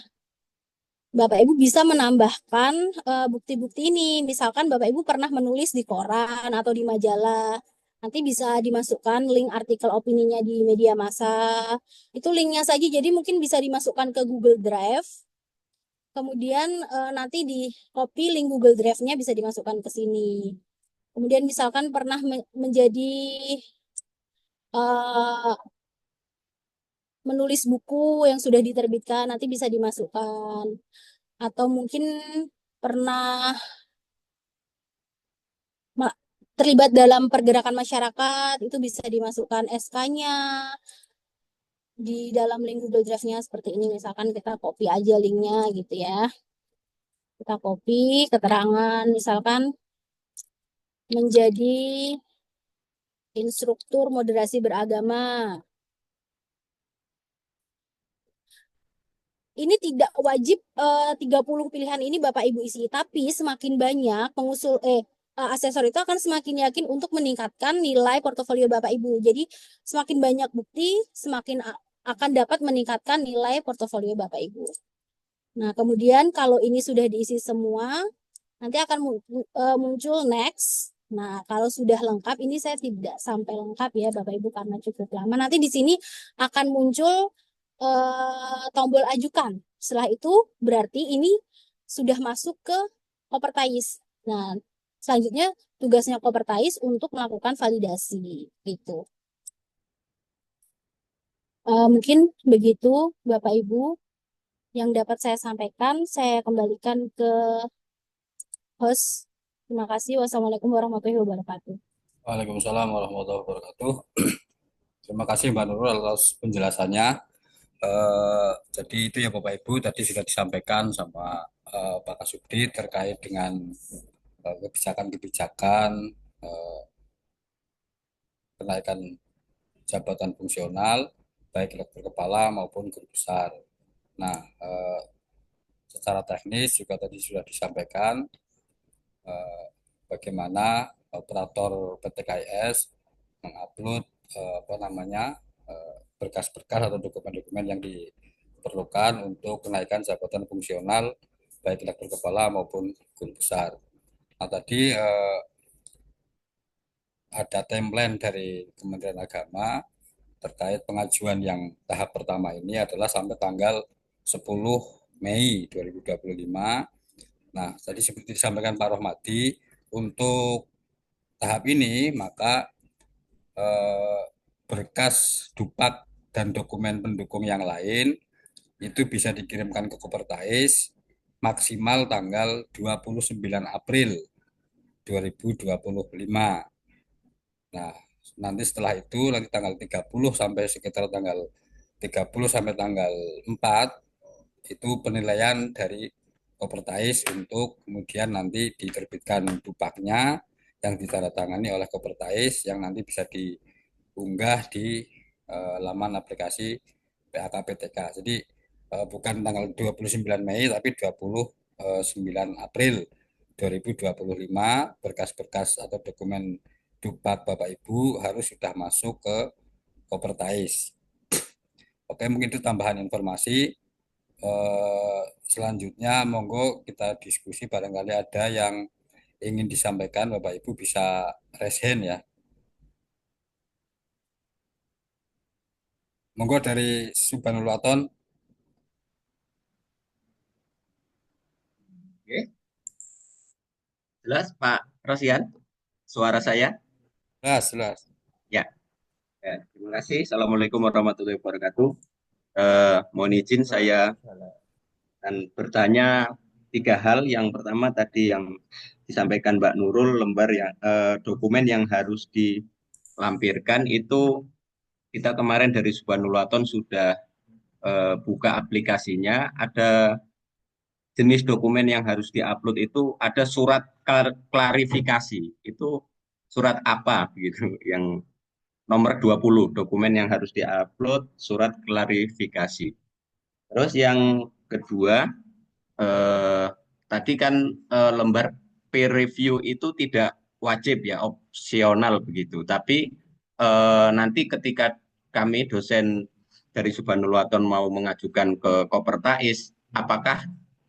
Speaker 3: Bapak Ibu bisa menambahkan bukti-bukti ini. Misalkan Bapak Ibu pernah menulis di koran atau di majalah. Nanti bisa dimasukkan link artikel opininya di media massa. Itu linknya saja, jadi mungkin bisa dimasukkan ke Google Drive. Kemudian nanti di copy link Google Drive-nya bisa dimasukkan ke sini. Kemudian misalkan pernah menjadi menulis buku yang sudah diterbitkan, nanti bisa dimasukkan. Atau mungkin pernah terlibat dalam pergerakan masyarakat, itu bisa dimasukkan SK-nya di dalam link Google Drive-nya seperti ini. Misalkan kita copy aja linknya gitu ya. Kita copy keterangan, misalkan menjadi instruktur moderasi beragama. Ini tidak wajib 30 pilihan ini Bapak Ibu isi, tapi semakin banyak asesor itu akan semakin yakin untuk meningkatkan nilai portofolio Bapak Ibu. Jadi semakin banyak bukti, semakin akan dapat meningkatkan nilai portofolio Bapak Ibu. Nah, kemudian kalau ini sudah diisi semua, nanti akan muncul next. Nah, kalau sudah lengkap, ini saya tidak sampai lengkap ya Bapak Ibu karena cukup lama. Nanti di sini akan muncul tombol ajukan. Setelah itu berarti ini sudah masuk ke Kopertais. Nah, selanjutnya tugasnya Kopertais untuk melakukan validasi gitu. Mungkin begitu Bapak Ibu yang dapat saya sampaikan. Saya kembalikan ke host. Terima kasih. Wassalamualaikum warahmatullahi wabarakatuh.
Speaker 2: Waalaikumsalam warahmatullahi wabarakatuh. Terima kasih Mbak Nurul atas penjelasannya. Jadi itu ya Bapak Ibu tadi sudah disampaikan sama Pak Kasubdit terkait dengan kebijakan-kebijakan kenaikan jabatan fungsional baik rektor kepala maupun guru besar. Nah, secara teknis juga tadi sudah disampaikan bagaimana operator PT KIS mengupload berkas-berkas atau dokumen-dokumen yang diperlukan untuk kenaikan jabatan fungsional baik rektor kepala maupun guru besar. Nah, tadi ada timeline dari Kementerian Agama terkait pengajuan yang tahap pertama ini adalah sampai tanggal 10 Mei 2025. Nah, tadi seperti disampaikan Pak Rohmadi, untuk tahap ini maka berkas dupak dan dokumen pendukung yang lain itu bisa dikirimkan ke Kopertais maksimal tanggal 29 April 2025. Nah, nanti setelah itu nanti tanggal 30 sampai sekitar tanggal 30 sampai tanggal 4 itu penilaian dari Kopertais untuk kemudian nanti diterbitkan dupaknya yang ditandatangani oleh Kopertais yang nanti bisa diunggah di laman aplikasi PAKPTK. Jadi bukan tanggal 29 Mei tapi 29 April 2025 berkas-berkas atau dokumen dupak Bapak Ibu harus sudah masuk ke Kopertais. Oke, mungkin itu tambahan informasi. Selanjutnya monggo kita diskusi, barangkali ada yang ingin disampaikan Bapak Ibu bisa raise hand ya. Monggo dari Subhanul Waton.
Speaker 6: Oke, jelas Pak Rosian, suara saya?
Speaker 2: Jelas, jelas.
Speaker 6: Ya, terima kasih. Assalamualaikum warahmatullahi wabarakatuh. Mohon izin saya akan bertanya 3 hal. Yang pertama tadi yang disampaikan Mbak Nurul, lembar yang dokumen yang harus dilampirkan itu kita kemarin dari Subhanul Waton sudah buka aplikasinya. Ada jenis dokumen yang harus diupload itu ada surat klarifikasi. Itu surat apa begitu yang nomor 20 dokumen yang harus diupload surat klarifikasi. Terus yang kedua tadi kan lembar peer review itu tidak wajib ya, opsional begitu. Tapi nanti ketika kami dosen dari Subhanul Waton mau mengajukan ke Kopertais, apakah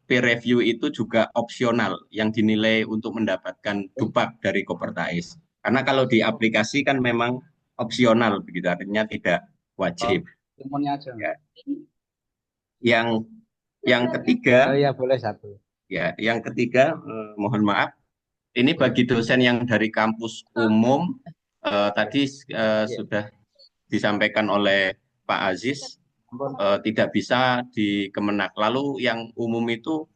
Speaker 6: peer review itu juga opsional yang dinilai untuk mendapatkan dupak dari Kopertais? Karena kalau di aplikasi kan memang opsional begitu, artinya tidak wajib. Ya. Yang ketiga,
Speaker 4: ya boleh satu.
Speaker 6: Ya, yang ketiga, mohon maaf, ini bagi dosen yang dari kampus umum, tadi sudah disampaikan oleh Pak Aziz, tidak bisa di Kemenak. Lalu yang umum itu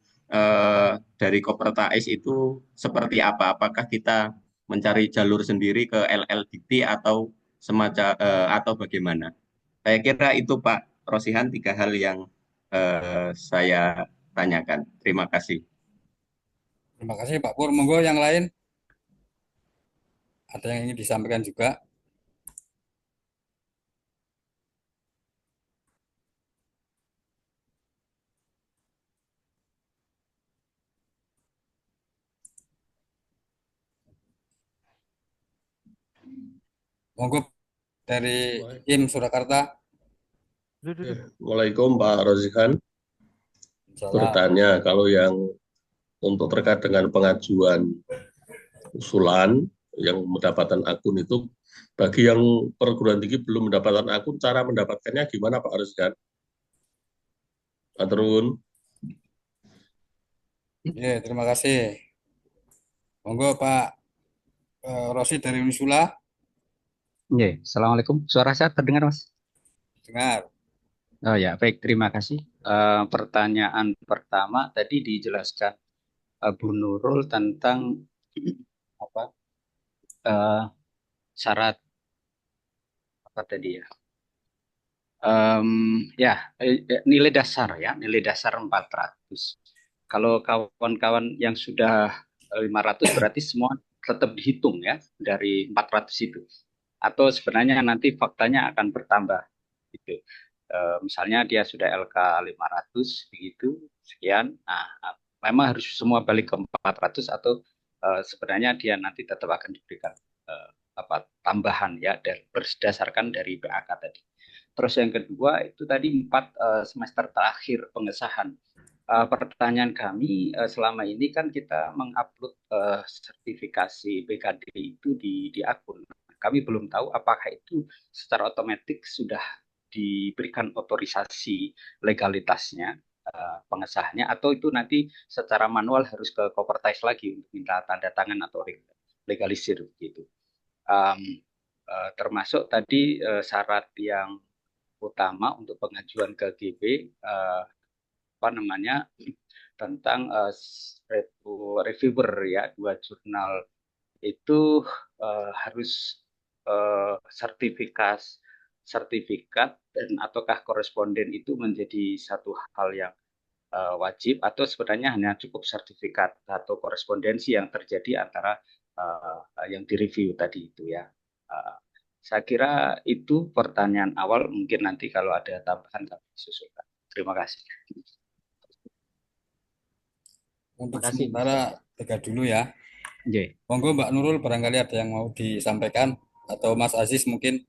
Speaker 6: dari Kopertais itu seperti apa? Apakah kita mencari jalur sendiri ke LLDT atau semacam atau bagaimana? Saya kira itu Pak Rosihan 3 hal yang saya tanyakan. Terima kasih.
Speaker 2: Terima kasih Pak Pur. Monggo yang lain. Ada yang ingin disampaikan juga? Monggo dari Im Surakarta.
Speaker 7: Assalamualaikum Pak Rozihan.
Speaker 2: Salam.
Speaker 7: Bertanya kalau yang untuk terkait dengan pengajuan usulan yang mendapatkan akun itu, bagi yang perguruan tinggi belum mendapatkan akun, cara mendapatkannya gimana Pak Rozihan? Aturun.
Speaker 2: Ya, terima kasih. Monggo Pak Rosi dari Unisula.
Speaker 8: Oke, Assalamualaikum. Suara saya terdengar, Mas?
Speaker 2: Dengar.
Speaker 8: Oh ya, baik. Terima kasih. Pertanyaan pertama tadi dijelaskan Bu Nurul tentang apa syarat apa tadi ya? Nilai dasar ya, nilai dasar 400. Kalau kawan-kawan yang sudah 500 berarti semua tetap dihitung ya dari 400 itu. Atau sebenarnya nanti faktanya akan bertambah gitu. Misalnya dia sudah LK 500 begitu sekian. Nah, memang harus semua balik ke 400 atau sebenarnya dia nanti tetap akan diberikan tambahan ya dan berdasarkan dari BAK tadi. Terus yang kedua itu tadi 4 semester terakhir pengesahan. Pertanyaan kami selama ini kan kita mengupload sertifikasi BKD itu di akun. Kami belum tahu apakah itu secara otomatis sudah diberikan otorisasi legalitasnya pengesahannya atau itu nanti secara manual harus ke Kopertais lagi untuk minta tanda tangan atau legalisir gitu. Termasuk tadi syarat yang utama untuk pengajuan ke GB tentang reviewer ya 2 jurnal itu harus sertifikat dan ataukah koresponden itu menjadi satu hal yang wajib atau sebenarnya hanya cukup sertifikat atau korespondensi yang terjadi antara yang direview tadi itu ya. Saya kira itu pertanyaan awal, mungkin nanti kalau ada tambahan kami susulkan. Terima kasih.
Speaker 2: Untuk sementara tiga dulu ya.
Speaker 8: Yeah.
Speaker 2: Monggo Mbak Nurul barangkali ada yang mau disampaikan atau Mas Aziz mungkin.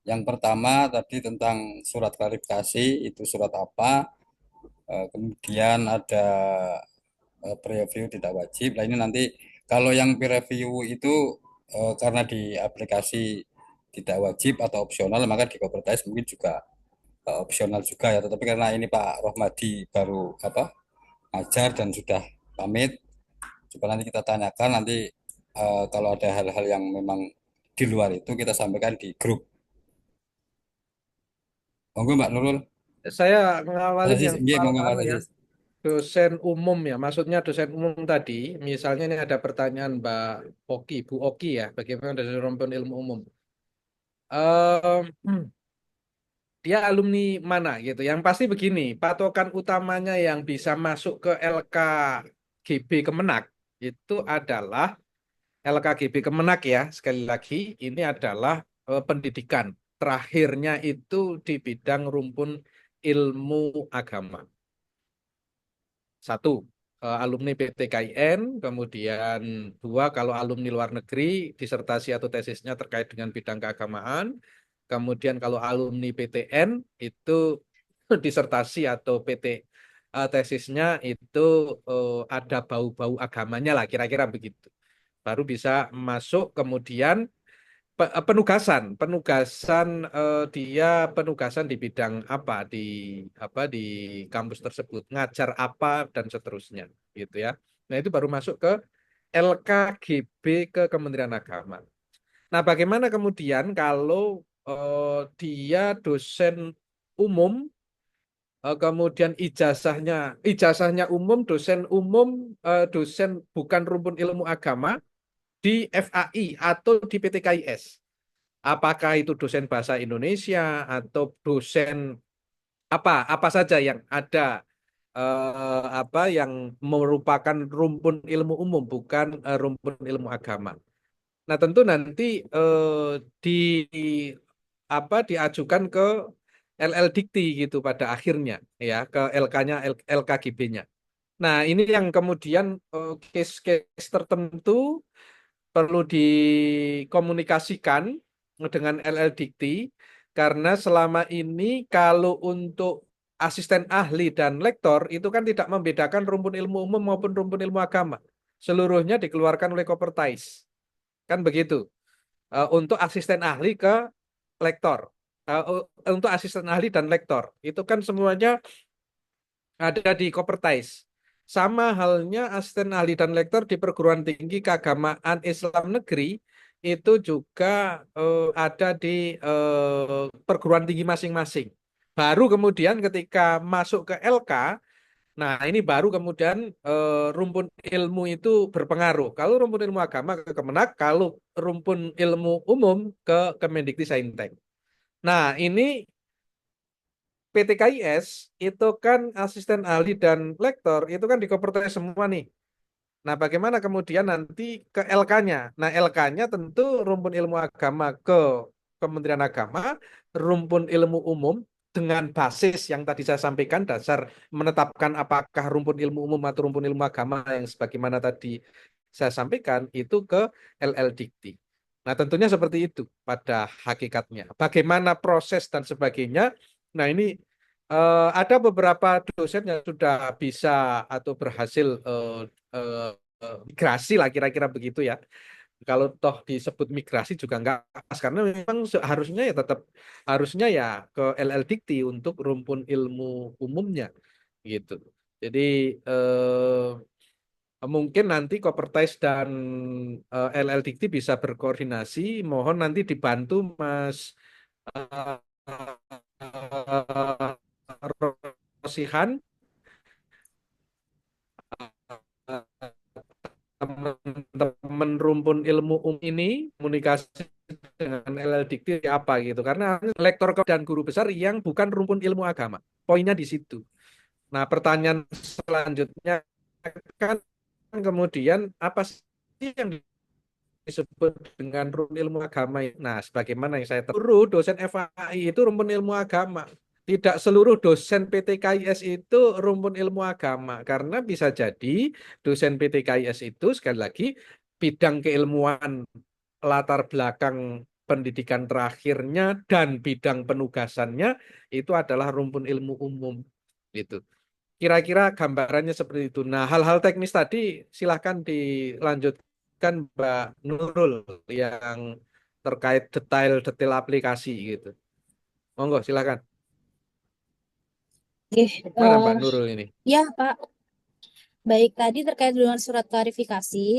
Speaker 2: Yang pertama tadi tentang surat klarifikasi, itu surat apa? Kemudian ada preview tidak wajib. Nah ini nanti kalau yang preview itu karena di aplikasi tidak wajib atau opsional, maka di Kopertais mungkin juga opsional juga ya. Tetapi karena ini Pak Rohmadi baru ngajar dan sudah pamit, coba nanti kita tanyakan nanti kalau ada hal-hal yang memang di luar itu kita sampaikan di grup. Monggo Mbak Nurul.
Speaker 4: Saya ngawalin
Speaker 2: Aziz,
Speaker 4: yang
Speaker 2: iya,
Speaker 4: soal
Speaker 2: monggo Mas
Speaker 4: ya,
Speaker 2: Aziz.
Speaker 4: dosen umum ya, maksudnya dosen umum tadi, misalnya ini ada pertanyaan Mbak Oki, Bu Oki ya, bagaimana dosen ilmu umum? Dia alumni mana gitu. Yang pasti begini, patokan utamanya yang bisa masuk ke LKGB Kemenak itu adalah LKGB Kemenak ya, sekali lagi ini adalah pendidikan. Terakhirnya itu di bidang rumpun ilmu agama. Satu, alumni PTKIN, kemudian dua, kalau alumni luar negeri, disertasi atau tesisnya terkait dengan bidang keagamaan. Kemudian kalau alumni PTN, itu disertasi atau tesisnya itu ada bau-bau agamanya lah, kira-kira begitu. Baru bisa masuk, kemudian penugasan dia penugasan di bidang di kampus tersebut, ngajar apa dan seterusnya gitu ya. Nah, itu baru masuk ke LKGB ke Kementerian Agama. Nah, bagaimana kemudian kalau dia dosen umum, kemudian ijazahnya umum, dosen bukan rumpun ilmu agama di FAI atau di PTKIS. Apakah itu dosen bahasa Indonesia atau dosen apa saja yang ada apa yang merupakan rumpun ilmu umum, bukan rumpun ilmu agama. Nah, tentu nanti di apa diajukan ke LL Dikti gitu pada akhirnya ya, ke LK-nya LKGB-nya. Nah, ini yang kemudian case-case tertentu perlu dikomunikasikan dengan LL Dikti karena selama ini kalau untuk asisten ahli dan lektor itu kan tidak membedakan rumpun ilmu umum maupun rumpun ilmu agama. Seluruhnya dikeluarkan oleh Kopertais. Kan begitu. Untuk asisten ahli ke lektor. Untuk asisten ahli dan lektor. Itu kan semuanya ada di Kopertais. Sama halnya asisten ahli dan lektor di perguruan tinggi keagamaan Islam negeri itu juga ada di perguruan tinggi masing-masing. Baru kemudian ketika masuk ke LK, nah ini baru kemudian rumpun ilmu itu berpengaruh. Kalau rumpun ilmu agama ke Kemenak, kalau rumpun ilmu umum ke Kemendikbudristek. Nah ini PTKIS itu kan asisten ahli dan lektor itu kan di Kopertais semua nih. Nah, bagaimana kemudian nanti ke LK-nya? Nah, LK-nya tentu rumpun ilmu agama ke Kementerian Agama, rumpun ilmu umum dengan basis yang tadi saya sampaikan, dasar menetapkan apakah rumpun ilmu umum atau rumpun ilmu agama yang sebagaimana tadi saya sampaikan itu ke LL Dikti. Nah, tentunya seperti itu pada hakikatnya. Bagaimana proses dan sebagainya. Nah, ini ada beberapa dosen yang sudah bisa atau berhasil migrasi lah kira-kira begitu ya. Kalau toh disebut migrasi juga enggak pas karena memang harusnya ya tetap harusnya ya ke LL Dikti untuk rumpun ilmu umumnya gitu. Jadi mungkin nanti Kopertais dan LL Dikti bisa berkoordinasi. Mohon nanti dibantu Mas Rosihan, teman-teman rumpun ilmu ini komunikasi dengan LL Dikti apa gitu karena lektor dan guru besar yang bukan rumpun ilmu agama poinnya di situ. Nah pertanyaan selanjutnya kan kemudian apa sih yang disebut dengan rumpun ilmu agama? Nah sebagaimana yang saya tahu dosen FAI itu rumpun ilmu agama. Tidak seluruh dosen PTKIS itu rumpun ilmu agama karena bisa jadi dosen PTKIS itu sekali lagi bidang keilmuan latar belakang pendidikan terakhirnya dan bidang penugasannya itu adalah rumpun ilmu umum gitu. Kira-kira gambarannya seperti itu. Nah, hal-hal teknis tadi silahkan dilanjutkan Mbak Nurul yang terkait detail-detail aplikasi gitu. Monggo silahkan.
Speaker 3: Oke,
Speaker 4: Mana Mbak Nurul ini?
Speaker 3: ya Pak. Baik, tadi terkait dengan surat klarifikasi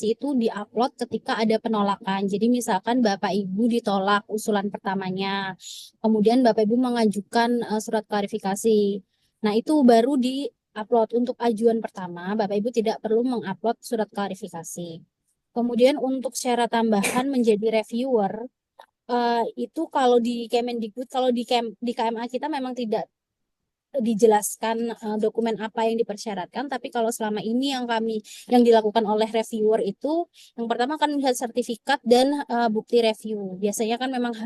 Speaker 3: itu diupload ketika ada penolakan. Jadi misalkan Bapak Ibu ditolak usulan pertamanya, kemudian Bapak Ibu mengajukan surat klarifikasi. Nah, itu baru diupload untuk ajuan pertama, Bapak Ibu tidak perlu mengupload surat klarifikasi. Kemudian untuk syarat tambahan menjadi reviewer, itu kalau di Kemendikbud, kalau di KMA kita memang tidak dijelaskan dokumen apa yang dipersyaratkan, tapi kalau selama ini yang dilakukan oleh reviewer itu yang pertama kan melihat sertifikat dan bukti review. Biasanya kan memang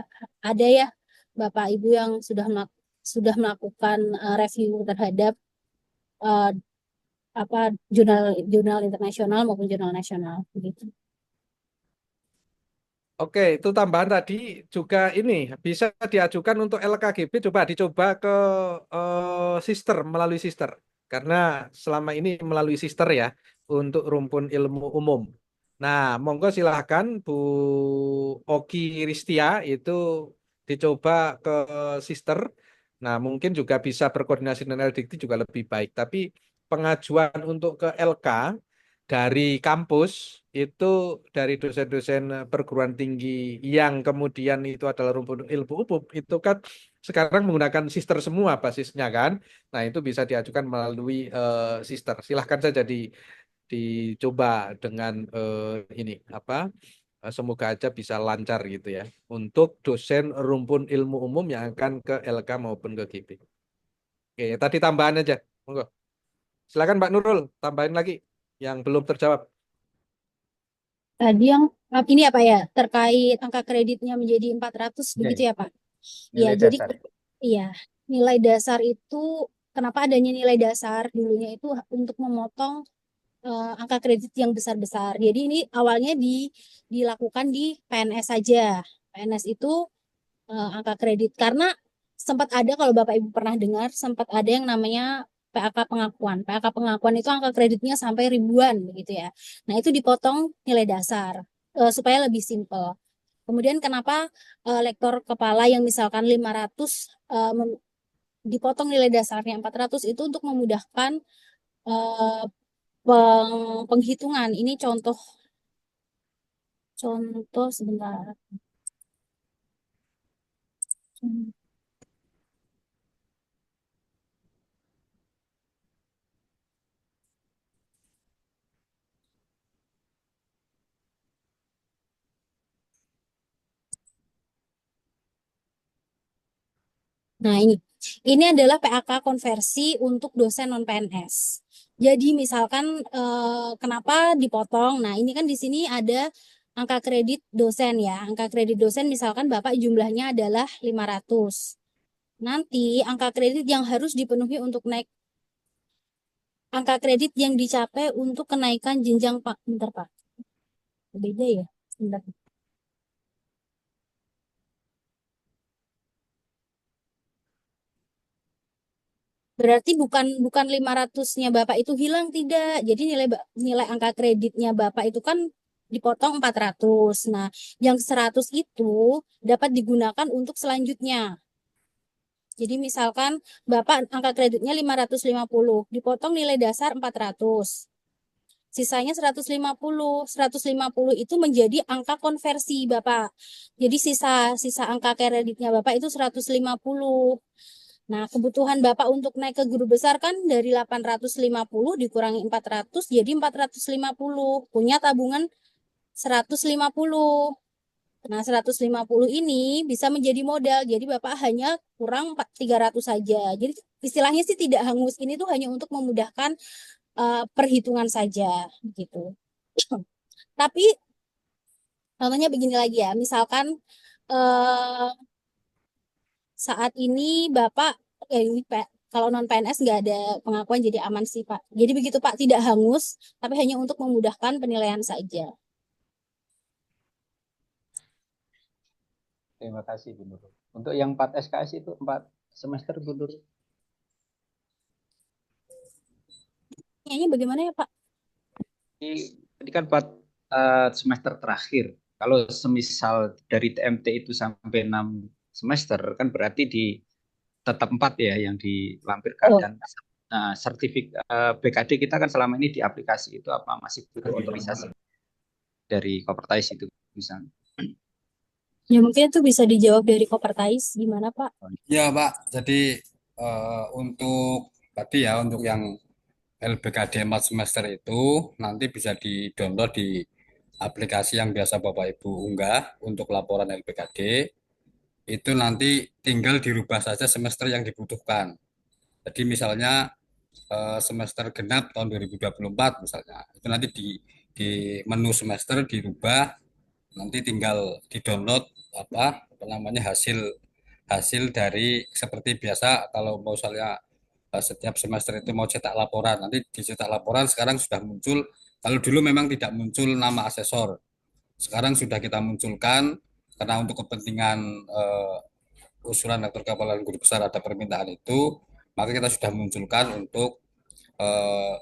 Speaker 3: ada ya Bapak Ibu yang sudah melakukan review terhadap uh, apa jurnal internasional maupun jurnal nasional begitu.
Speaker 4: Oke, itu tambahan tadi juga ini bisa diajukan untuk LKGB dicoba ke sister melalui sister karena selama ini melalui sister ya untuk rumpun ilmu umum. Nah, monggo silahkan Bu Oki Ristia itu dicoba ke sister. Nah, mungkin juga bisa berkoordinasi dengan LDikti juga lebih baik. Tapi pengajuan untuk ke LK dari kampus itu dari dosen-dosen perguruan tinggi yang kemudian itu adalah rumpun ilmu umum itu kan sekarang menggunakan sister semua basisnya kan. Nah, itu bisa diajukan melalui sister. Silahkan saja dicoba dengan ini apa semoga aja bisa lancar gitu ya untuk dosen rumpun ilmu umum yang akan ke LK maupun ke GB. Oke, tadi tambahan aja Monggo. Silakan Mbak Nurul, tambahin lagi yang belum terjawab.
Speaker 3: Tadi yang ini apa ya, terkait angka kreditnya menjadi 400 begitu ya Pak? Ya,
Speaker 4: Nilai
Speaker 3: jadi
Speaker 4: dasar.
Speaker 3: iya, nilai dasar itu kenapa adanya nilai dasar dulunya itu untuk memotong angka kredit yang besar-besar. Jadi ini awalnya dilakukan di PNS saja. PNS itu angka kredit karena sempat ada, kalau Bapak Ibu pernah dengar, sempat ada yang namanya PAK pengakuan. PAK pengakuan itu angka kreditnya sampai ribuan begitu ya. Nah, itu dipotong nilai dasar supaya lebih simpel. Kemudian kenapa lektor kepala yang misalkan 500 dipotong nilai dasarnya 400 itu untuk memudahkan eh, penghitungan. Ini contoh contoh sebentar. Nah, ini adalah PAK konversi untuk dosen non PNS. Jadi misalkan kenapa dipotong? Nah, ini kan di sini ada angka kredit dosen ya. Angka kredit dosen misalkan Bapak jumlahnya adalah 500. Nanti angka kredit yang harus dipenuhi untuk naik angka kredit yang dicapai untuk kenaikan jenjang Pak. Bentar Pak. Beda ya? Bentar. Berarti bukan 500-nya Bapak itu hilang, tidak. Jadi nilai angka kreditnya Bapak itu kan dipotong 400. Nah, yang 100 itu dapat digunakan untuk selanjutnya. Jadi misalkan Bapak angka kreditnya 550, dipotong nilai dasar 400. Sisanya 150. 150 itu menjadi angka konversi Bapak. Jadi sisa angka kreditnya Bapak itu 150. Nah, kebutuhan Bapak untuk naik ke guru besar kan dari 850 dikurangi 400 jadi 450. Punya tabungan 150. Nah, 150 ini bisa menjadi modal. Jadi Bapak hanya kurang 300 saja. Jadi istilahnya sih tidak hangus. Ini tuh hanya untuk memudahkan perhitungan saja gitu. Tapi contohnya begini lagi ya. Misalkan eh, saat ini Bapak ini Pak, kalau non PNS nggak ada pengakuan jadi aman sih Pak. Jadi begitu Pak, tidak hangus, tapi hanya untuk memudahkan penilaian saja.
Speaker 8: Terima kasih Bu Nurul. Untuk yang 4 SKS itu 4 semester Bu Nurul.
Speaker 3: Kayaknya bagaimana ya Pak?
Speaker 8: Ini kan 4 semester terakhir. Kalau semisal dari TMT itu sampai 6 semester kan berarti di tetap 4 ya yang dilampirkan.
Speaker 3: Oh,
Speaker 8: Dan sertifikat BKD kita kan selama ini di aplikasi itu apa masih butuh otorisasi dari Kopertais itu misalnya.
Speaker 3: ya mungkin itu bisa dijawab dari Kopertais. Gimana Pak?
Speaker 2: Ya Pak, jadi untuk tadi ya untuk yang LBKD 4 semester itu nanti bisa di-download di aplikasi yang biasa Bapak Ibu unggah untuk laporan LBKD. Itu nanti tinggal dirubah saja semester yang dibutuhkan. Jadi misalnya semester genap tahun 2024 misalnya, itu nanti di menu semester dirubah, nanti tinggal di-download apa namanya hasil hasil dari seperti biasa kalau misalnya setiap semester itu mau cetak laporan, nanti dicetak laporan sekarang sudah muncul. Kalau dulu memang tidak muncul nama asesor, sekarang sudah kita munculkan karena untuk kepentingan usulan rektor kepala dan guru besar ada permintaan itu, maka kita sudah munculkan untuk eh,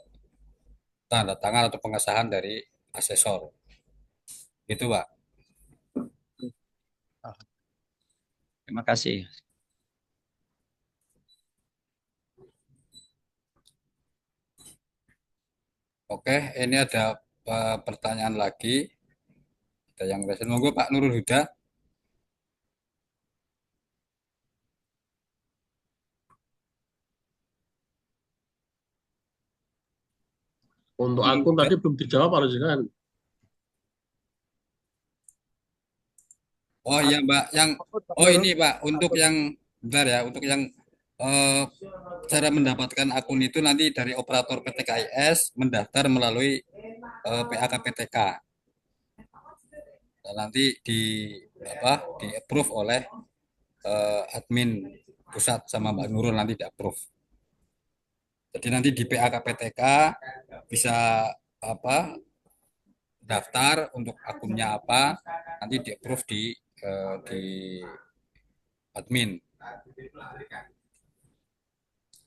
Speaker 2: tanda tangan atau pengesahan dari asesor. Gitu, Pak.
Speaker 8: Terima kasih.
Speaker 2: Oke, ini ada pertanyaan lagi. Ada yang resen. Monggo Pak Nurul Huda.
Speaker 7: Untuk akun tadi belum dijawab harus kan?
Speaker 2: Oh iya Mbak, yang oh ini Pak, untuk yang bentar ya, untuk yang Eh, cara mendapatkan akun itu nanti dari operator PTKIS mendaftar melalui PAKPTK. Dan nanti di approve oleh admin pusat sama Mbak Nurul nanti di approve. Jadi nanti di PAKPTK bisa apa daftar untuk akunnya apa, nanti di approve di admin.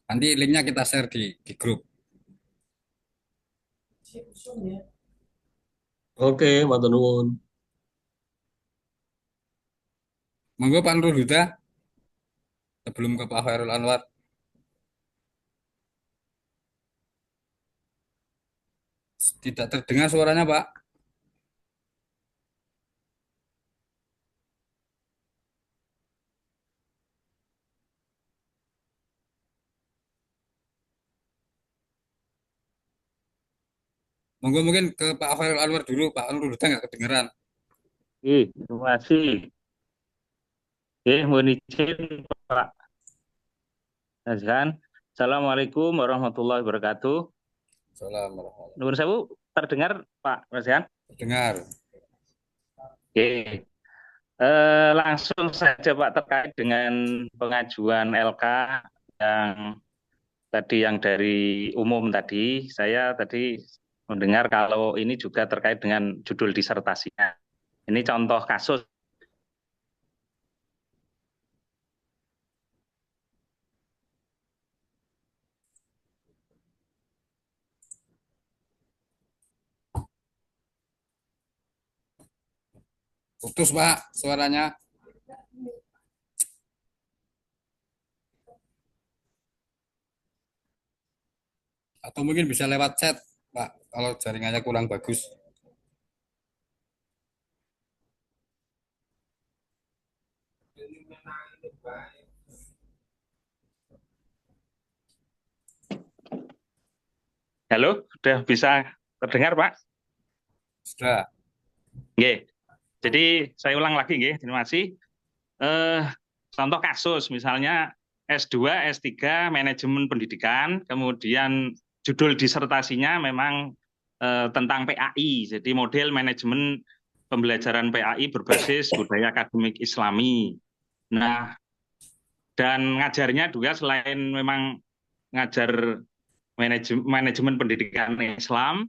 Speaker 2: Nanti linknya kita share di grup.
Speaker 7: Oke, matur nuwun.
Speaker 2: Monggo Pak Nurul Huda sebelum ke Pak Khairul Anwar. Tidak terdengar suaranya Pak. Monggo mungkin ke Pak Khairul Anwar dulu. Pak Nurul Huda nggak kedengeran.
Speaker 9: Terima kasih. Mohon izin Pak Nazhan. Assalamualaikum warahmatullahi wabarakatuh.
Speaker 2: Assalamualaikum.
Speaker 9: Nuwun sewu, terdengar Pak Nazhan?
Speaker 2: Terdengar.
Speaker 9: Langsung saja Pak terkait dengan pengajuan LK yang dari umum tadi, saya tadi mendengar kalau ini juga terkait dengan judul disertasinya. Ini contoh kasus.
Speaker 2: Putus Pak suaranya. Atau mungkin bisa lewat chat Pak kalau jaringannya kurang bagus.
Speaker 9: Halo, sudah bisa terdengar Pak?
Speaker 2: Sudah.
Speaker 9: Nggih. Jadi saya ulang lagi nggih, terima kasih. Contoh kasus misalnya S2, S3 manajemen pendidikan, kemudian judul disertasinya memang tentang PAI, jadi model manajemen pembelajaran PAI berbasis budaya akademik Islami. Nah, dan ngajarnya juga selain memang ngajar manajemen pendidikan Islam,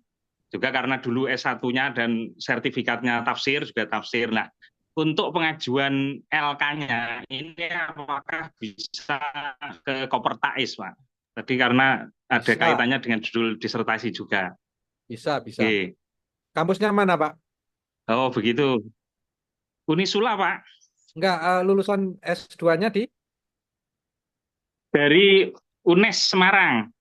Speaker 9: juga karena dulu S1-nya dan sertifikatnya tafsir, juga tafsir. Nah, untuk pengajuan LK-nya, ini apakah bisa ke Kopertais, Pak? Tadi karena ada
Speaker 4: Bisa.
Speaker 9: kaitannya dengan judul disertasi juga.
Speaker 4: Bisa.
Speaker 9: Oke.
Speaker 4: Kampusnya mana, Pak?
Speaker 9: Oh, begitu. Unisula, Pak.
Speaker 4: Enggak, lulusan S2-nya di?
Speaker 9: Dari UNES Semarang.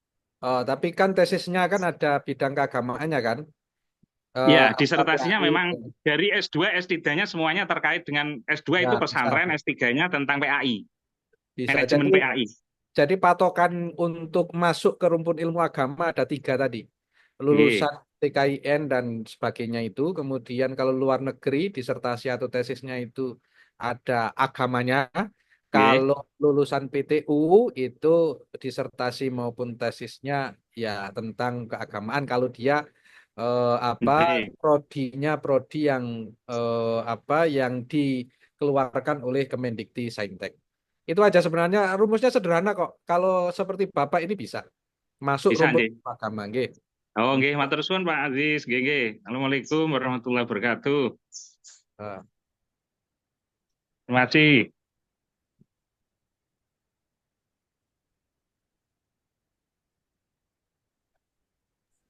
Speaker 4: Oh, tapi kan tesisnya kan ada bidang keagamaannya kan?
Speaker 9: Ya,
Speaker 4: Apa
Speaker 9: disertasinya
Speaker 4: PAI?
Speaker 9: memang dari S2, S3-nya semuanya terkait dengan S2
Speaker 4: Ya,
Speaker 9: itu
Speaker 4: bisa.
Speaker 9: pesantren, S3-nya tentang PAI,
Speaker 4: Bisa.
Speaker 9: manajemen PAI.
Speaker 4: Jadi patokan untuk masuk ke rumpun ilmu agama ada 3 tadi. Lulusan TKIN dan sebagainya itu. Kemudian kalau luar negeri, disertasi atau tesisnya itu ada agamanya. Kalau lulusan PTU itu disertasi maupun tesisnya ya tentang keagamaan. Kalau dia prodinya prodi yang yang dikeluarkan oleh Kemendikti Saintek. Itu aja sebenarnya rumusnya sederhana kok. Kalau seperti Bapak ini bisa masuk
Speaker 9: Bisa,
Speaker 4: rumpun
Speaker 9: nggih.
Speaker 4: agama, nggih.
Speaker 9: Oh, nggih, matur suwun Pak Aziz, nggih, nggih. Assalamualaikum warahmatullahi wabarakatuh. Terima kasih.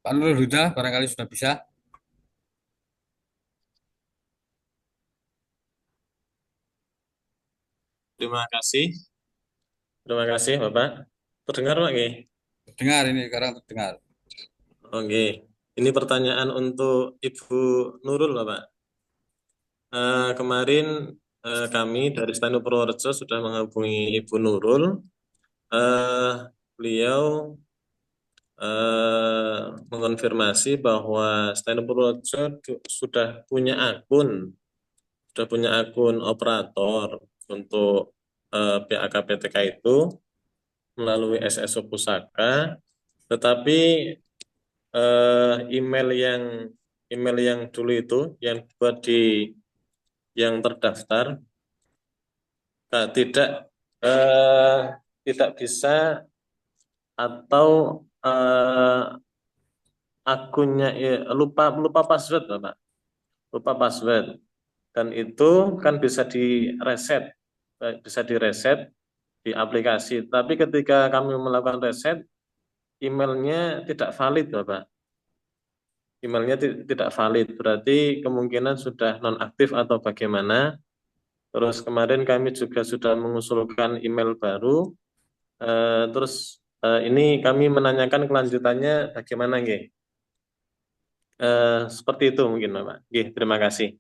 Speaker 2: Pak Nurul Huda barangkali sudah bisa.
Speaker 10: Terima kasih Bapak. Terdengar lagi?
Speaker 2: Terdengar ini sekarang terdengar.
Speaker 10: Oke, ini pertanyaan untuk Ibu Nurul Bapak. Kemarin kami dari Stanu Purworejo sudah menghubungi Ibu Nurul. Beliau mengonfirmasi bahwa Stanu Purworejo sudah punya akun operator untuk PAKPTK itu. melalui SSO Pusaka, tetapi email yang dulu itu yang buat yang terdaftar tidak eh, tidak bisa, atau akunnya lupa lupa password, Bapak. Lupa password. Dan itu kan bisa direset di aplikasi. Tapi ketika kami melakukan reset, emailnya tidak valid, Bapak. Emailnya tidak valid, berarti kemungkinan sudah nonaktif atau bagaimana. Terus kemarin kami juga sudah mengusulkan email baru. Terus ini kami menanyakan kelanjutannya bagaimana, nggih? Seperti itu mungkin, Bapak. Nggih, terima kasih.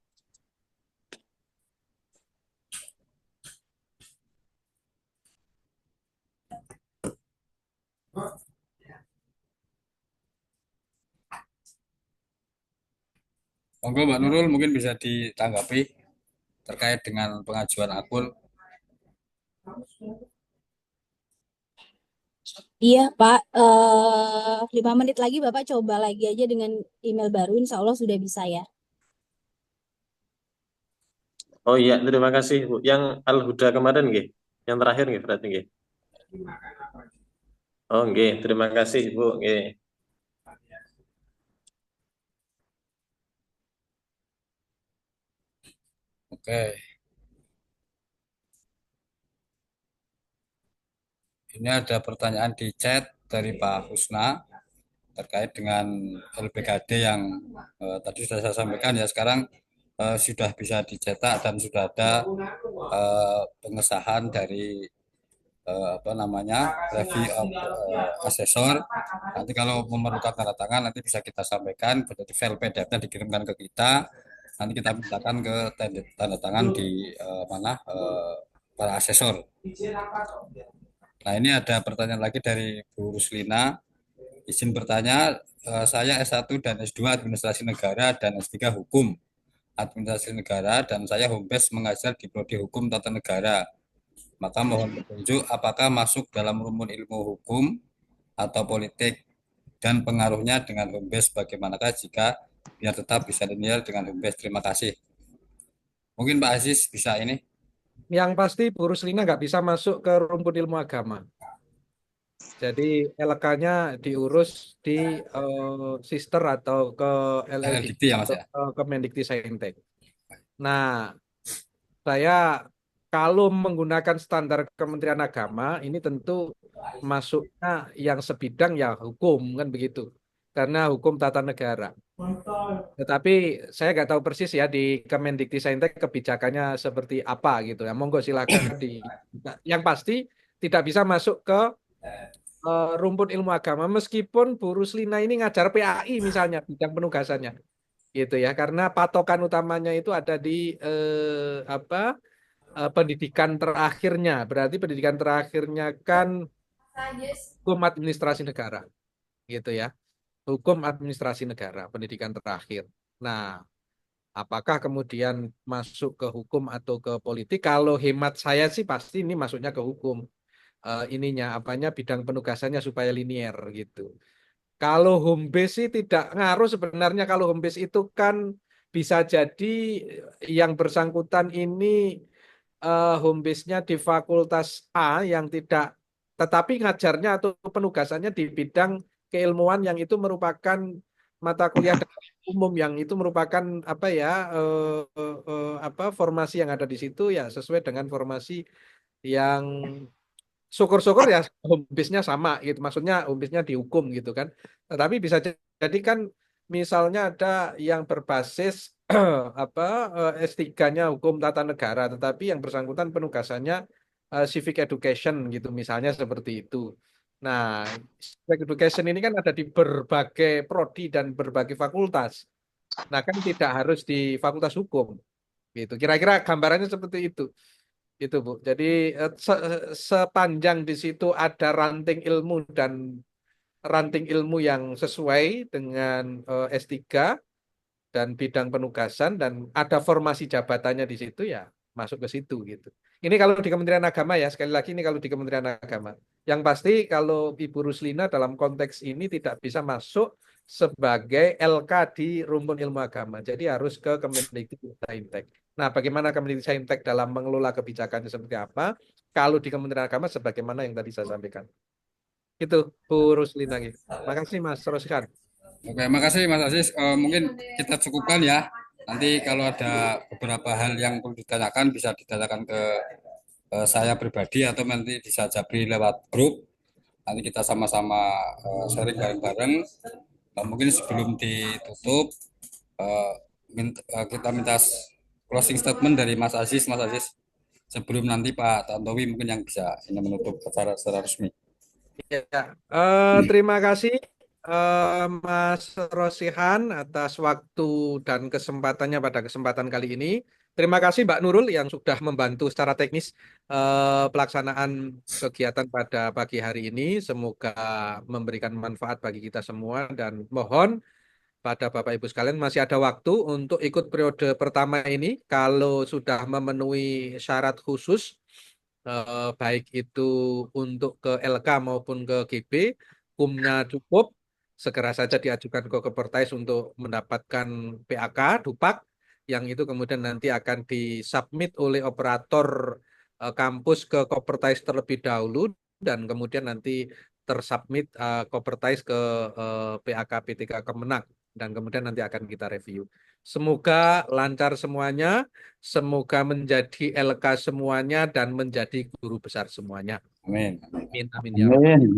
Speaker 2: Monggo Mbak Nurul mungkin bisa ditanggapi terkait dengan pengajuan akun.
Speaker 3: Iya Pak, 5 menit lagi Bapak coba lagi aja dengan email baru, insya Allah sudah bisa ya.
Speaker 10: Oh iya, terima kasih, Bu. Yang Al-Huda kemarin, nggih. Yang terakhir, nggih, berarti, nggih. Oh, nggih, terima kasih, Bu. Nggih.
Speaker 2: Oke. Ini ada pertanyaan di chat dari Pak Husna terkait dengan LPKD yang tadi sudah saya sampaikan ya, sekarang sudah bisa dicetak dan sudah ada pengesahan dari apa namanya review asesor. Nanti kalau memerlukan tanda tangan nanti bisa kita sampaikan, berarti file PDF-nya dikirimkan ke kita, nanti kita mintakan ke tanda tangan di para asesor. Nah, ini ada pertanyaan lagi dari Bu Ruslina. Izin bertanya, saya S1 dan S2 Administrasi Negara dan S3 Hukum Administrasi Negara, dan saya home base mengajar di Prodi Hukum Tata Negara. Maka mohon petunjuk apakah masuk dalam rumpun ilmu hukum atau politik, dan pengaruhnya dengan home base bagaimanakah jika biar tetap bisa linear dengan home base. Terima kasih. Mungkin Pak Aziz bisa ini.
Speaker 4: Yang pasti Bu Ruslina nggak bisa masuk ke rumpun ilmu agama. Jadi LK-nya diurus di sister atau ke
Speaker 2: LLDT ya Mas
Speaker 4: atau
Speaker 2: ya.
Speaker 4: ke Kemendikti-Saintek. Nah, saya kalau menggunakan standar Kementerian Agama ini tentu masuknya yang sebidang ya hukum kan begitu, karena hukum tata negara. Tetapi saya nggak tahu persis ya di Kemendikti-Saintek kebijakannya seperti apa gitu ya. Monggo silakan di. Yang pasti tidak bisa masuk ke rumpun ilmu agama meskipun Bu Ruslina ini ngajar PAI misalnya bidang penugasannya gitu ya, karena patokan utamanya itu ada di pendidikan terakhirnya. Berarti pendidikan terakhirnya kan hukum administrasi negara gitu ya, hukum administrasi negara pendidikan terakhir. Nah, apakah kemudian masuk ke hukum atau ke politik? Kalau hemat saya sih pasti ini masuknya ke hukum. Ininya apanya bidang penugasannya supaya linier gitu. Kalau home base sih tidak ngaruh sebenarnya. Kalau home base itu kan bisa jadi yang bersangkutan ini home base-nya di fakultas A yang tidak, tetapi ngajarnya atau penugasannya di bidang keilmuan yang itu merupakan mata kuliah umum, yang itu merupakan apa ya formasi yang ada di situ ya sesuai dengan formasi yang syukur-syukur ya home base-nya sama gitu. Maksudnya home base-nya dihukum gitu kan. Tetapi bisa jadi kan misalnya ada yang berbasis S3-nya hukum tata negara, tetapi yang bersangkutan penugasannya civic education gitu misalnya seperti itu. Nah, civic education ini kan ada di berbagai prodi dan berbagai fakultas. Nah, kan tidak harus di fakultas hukum gitu. Kira-kira gambarannya seperti itu. Itu Bu. Jadi sepanjang di situ ada ranting ilmu dan ranting ilmu yang sesuai dengan S3 dan bidang penugasan dan ada formasi jabatannya di situ ya masuk ke situ gitu. Ini kalau di Kementerian Agama ya, sekali lagi ini kalau di Kementerian Agama. Yang pasti kalau Ibu Ruslina dalam konteks ini tidak bisa masuk sebagai LK di rumpun ilmu agama. Jadi harus ke Kemendikbudristek. Nah, bagaimana Kemendikbudristek dalam mengelola kebijakannya seperti apa? Kalau di Kementerian Agama sebagaimana yang tadi saya sampaikan. Itu Bu Ruslina. Makasih Mas Roskan.
Speaker 2: Oke, makasih Mas Aziz. Mungkin kita cukupkan ya. Nanti kalau ada beberapa hal yang perlu ditanyakan bisa ditanyakan ke saya pribadi atau nanti bisa Jabri lewat grup. Nanti kita sama-sama sharing bareng-bareng. Mungkin sebelum ditutup kita minta closing statement dari Mas Aziz. Mas Aziz, sebelum nanti Pak Tantowi mungkin yang bisa ini menutup secara resmi.
Speaker 4: Ya, terima kasih Mas Rosihan atas waktu dan kesempatannya pada kesempatan kali ini. Terima kasih Mbak Nurul yang sudah membantu secara teknis pelaksanaan kegiatan pada pagi hari ini. Semoga memberikan manfaat bagi kita semua dan mohon pada Bapak Ibu sekalian masih ada waktu untuk ikut periode pertama ini. Kalau sudah memenuhi syarat khusus, baik itu untuk ke LK maupun ke GB, kumnya cukup, segera saja diajukan ke Kopertais untuk mendapatkan PAK, DUPAK, yang itu kemudian nanti akan disubmit oleh operator kampus ke Kopertais terlebih dahulu, dan kemudian nanti tersubmit Kopertais ke PAK PTK Kemenak, dan kemudian nanti akan kita review. Semoga lancar semuanya, semoga menjadi LK semuanya dan menjadi guru besar semuanya.
Speaker 2: Amin.
Speaker 4: Amin, amin ya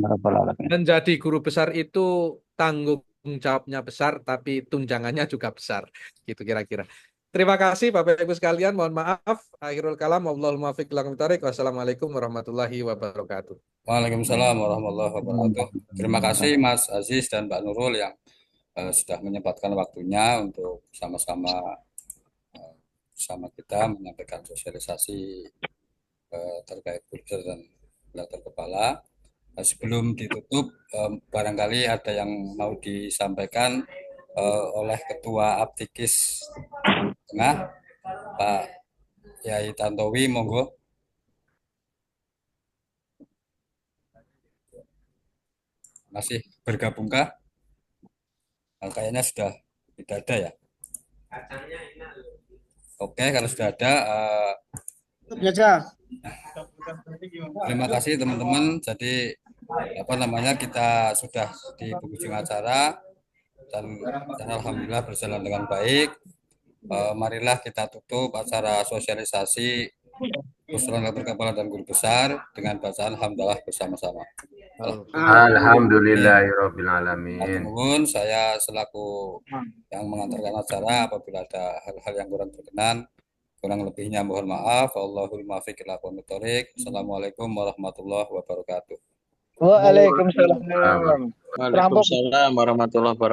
Speaker 4: Rabbal. Menjadi guru besar itu tanggung jawabnya besar, tapi tunjangannya juga besar. Gitu kira-kira. Terima kasih Bapak Ibu sekalian. Mohon maaf. Akhirul kalam. Wallahul muwaffiq ila aqwamit thoriq. Wassalamualaikum warahmatullahi wabarakatuh.
Speaker 2: Waalaikumsalam warahmatullahi wabarakatuh. Terima kasih Mas Aziz dan Mbak Nurul yang sudah menyempatkan waktunya untuk sama-sama bersama kita menyampaikan sosialisasi terkait guru dan belajar kepala. Sebelum ditutup, barangkali ada yang mau disampaikan oleh Ketua Aptikis Tengah, Pak Yai Tantowi, monggo. Masih bergabungkah? Kayaknya sudah tidak ada ya. Oke, kalau sudah ada, terima kasih teman-teman. Jadi kita sudah di penghujung acara dan alhamdulillah berjalan dengan baik. Marilah kita tutup acara sosialisasi usulan rektor kepala dan guru besar dengan bacaan alhamdulillah bersama-sama.
Speaker 11: Alhamdulillahirabbil alamin.
Speaker 2: Nuhun, saya selaku yang mengantarkan acara apabila ada hal-hal yang kurang berkenan, kurang lebihnya mohon maaf. Wallahul muwaffiq ila aqwamit thoriq. Assalamualaikum warahmatullahi wabarakatuh.
Speaker 12: Waalaikumsalam.
Speaker 10: Waalaikumsalam warahmatullahi wabarakatuh.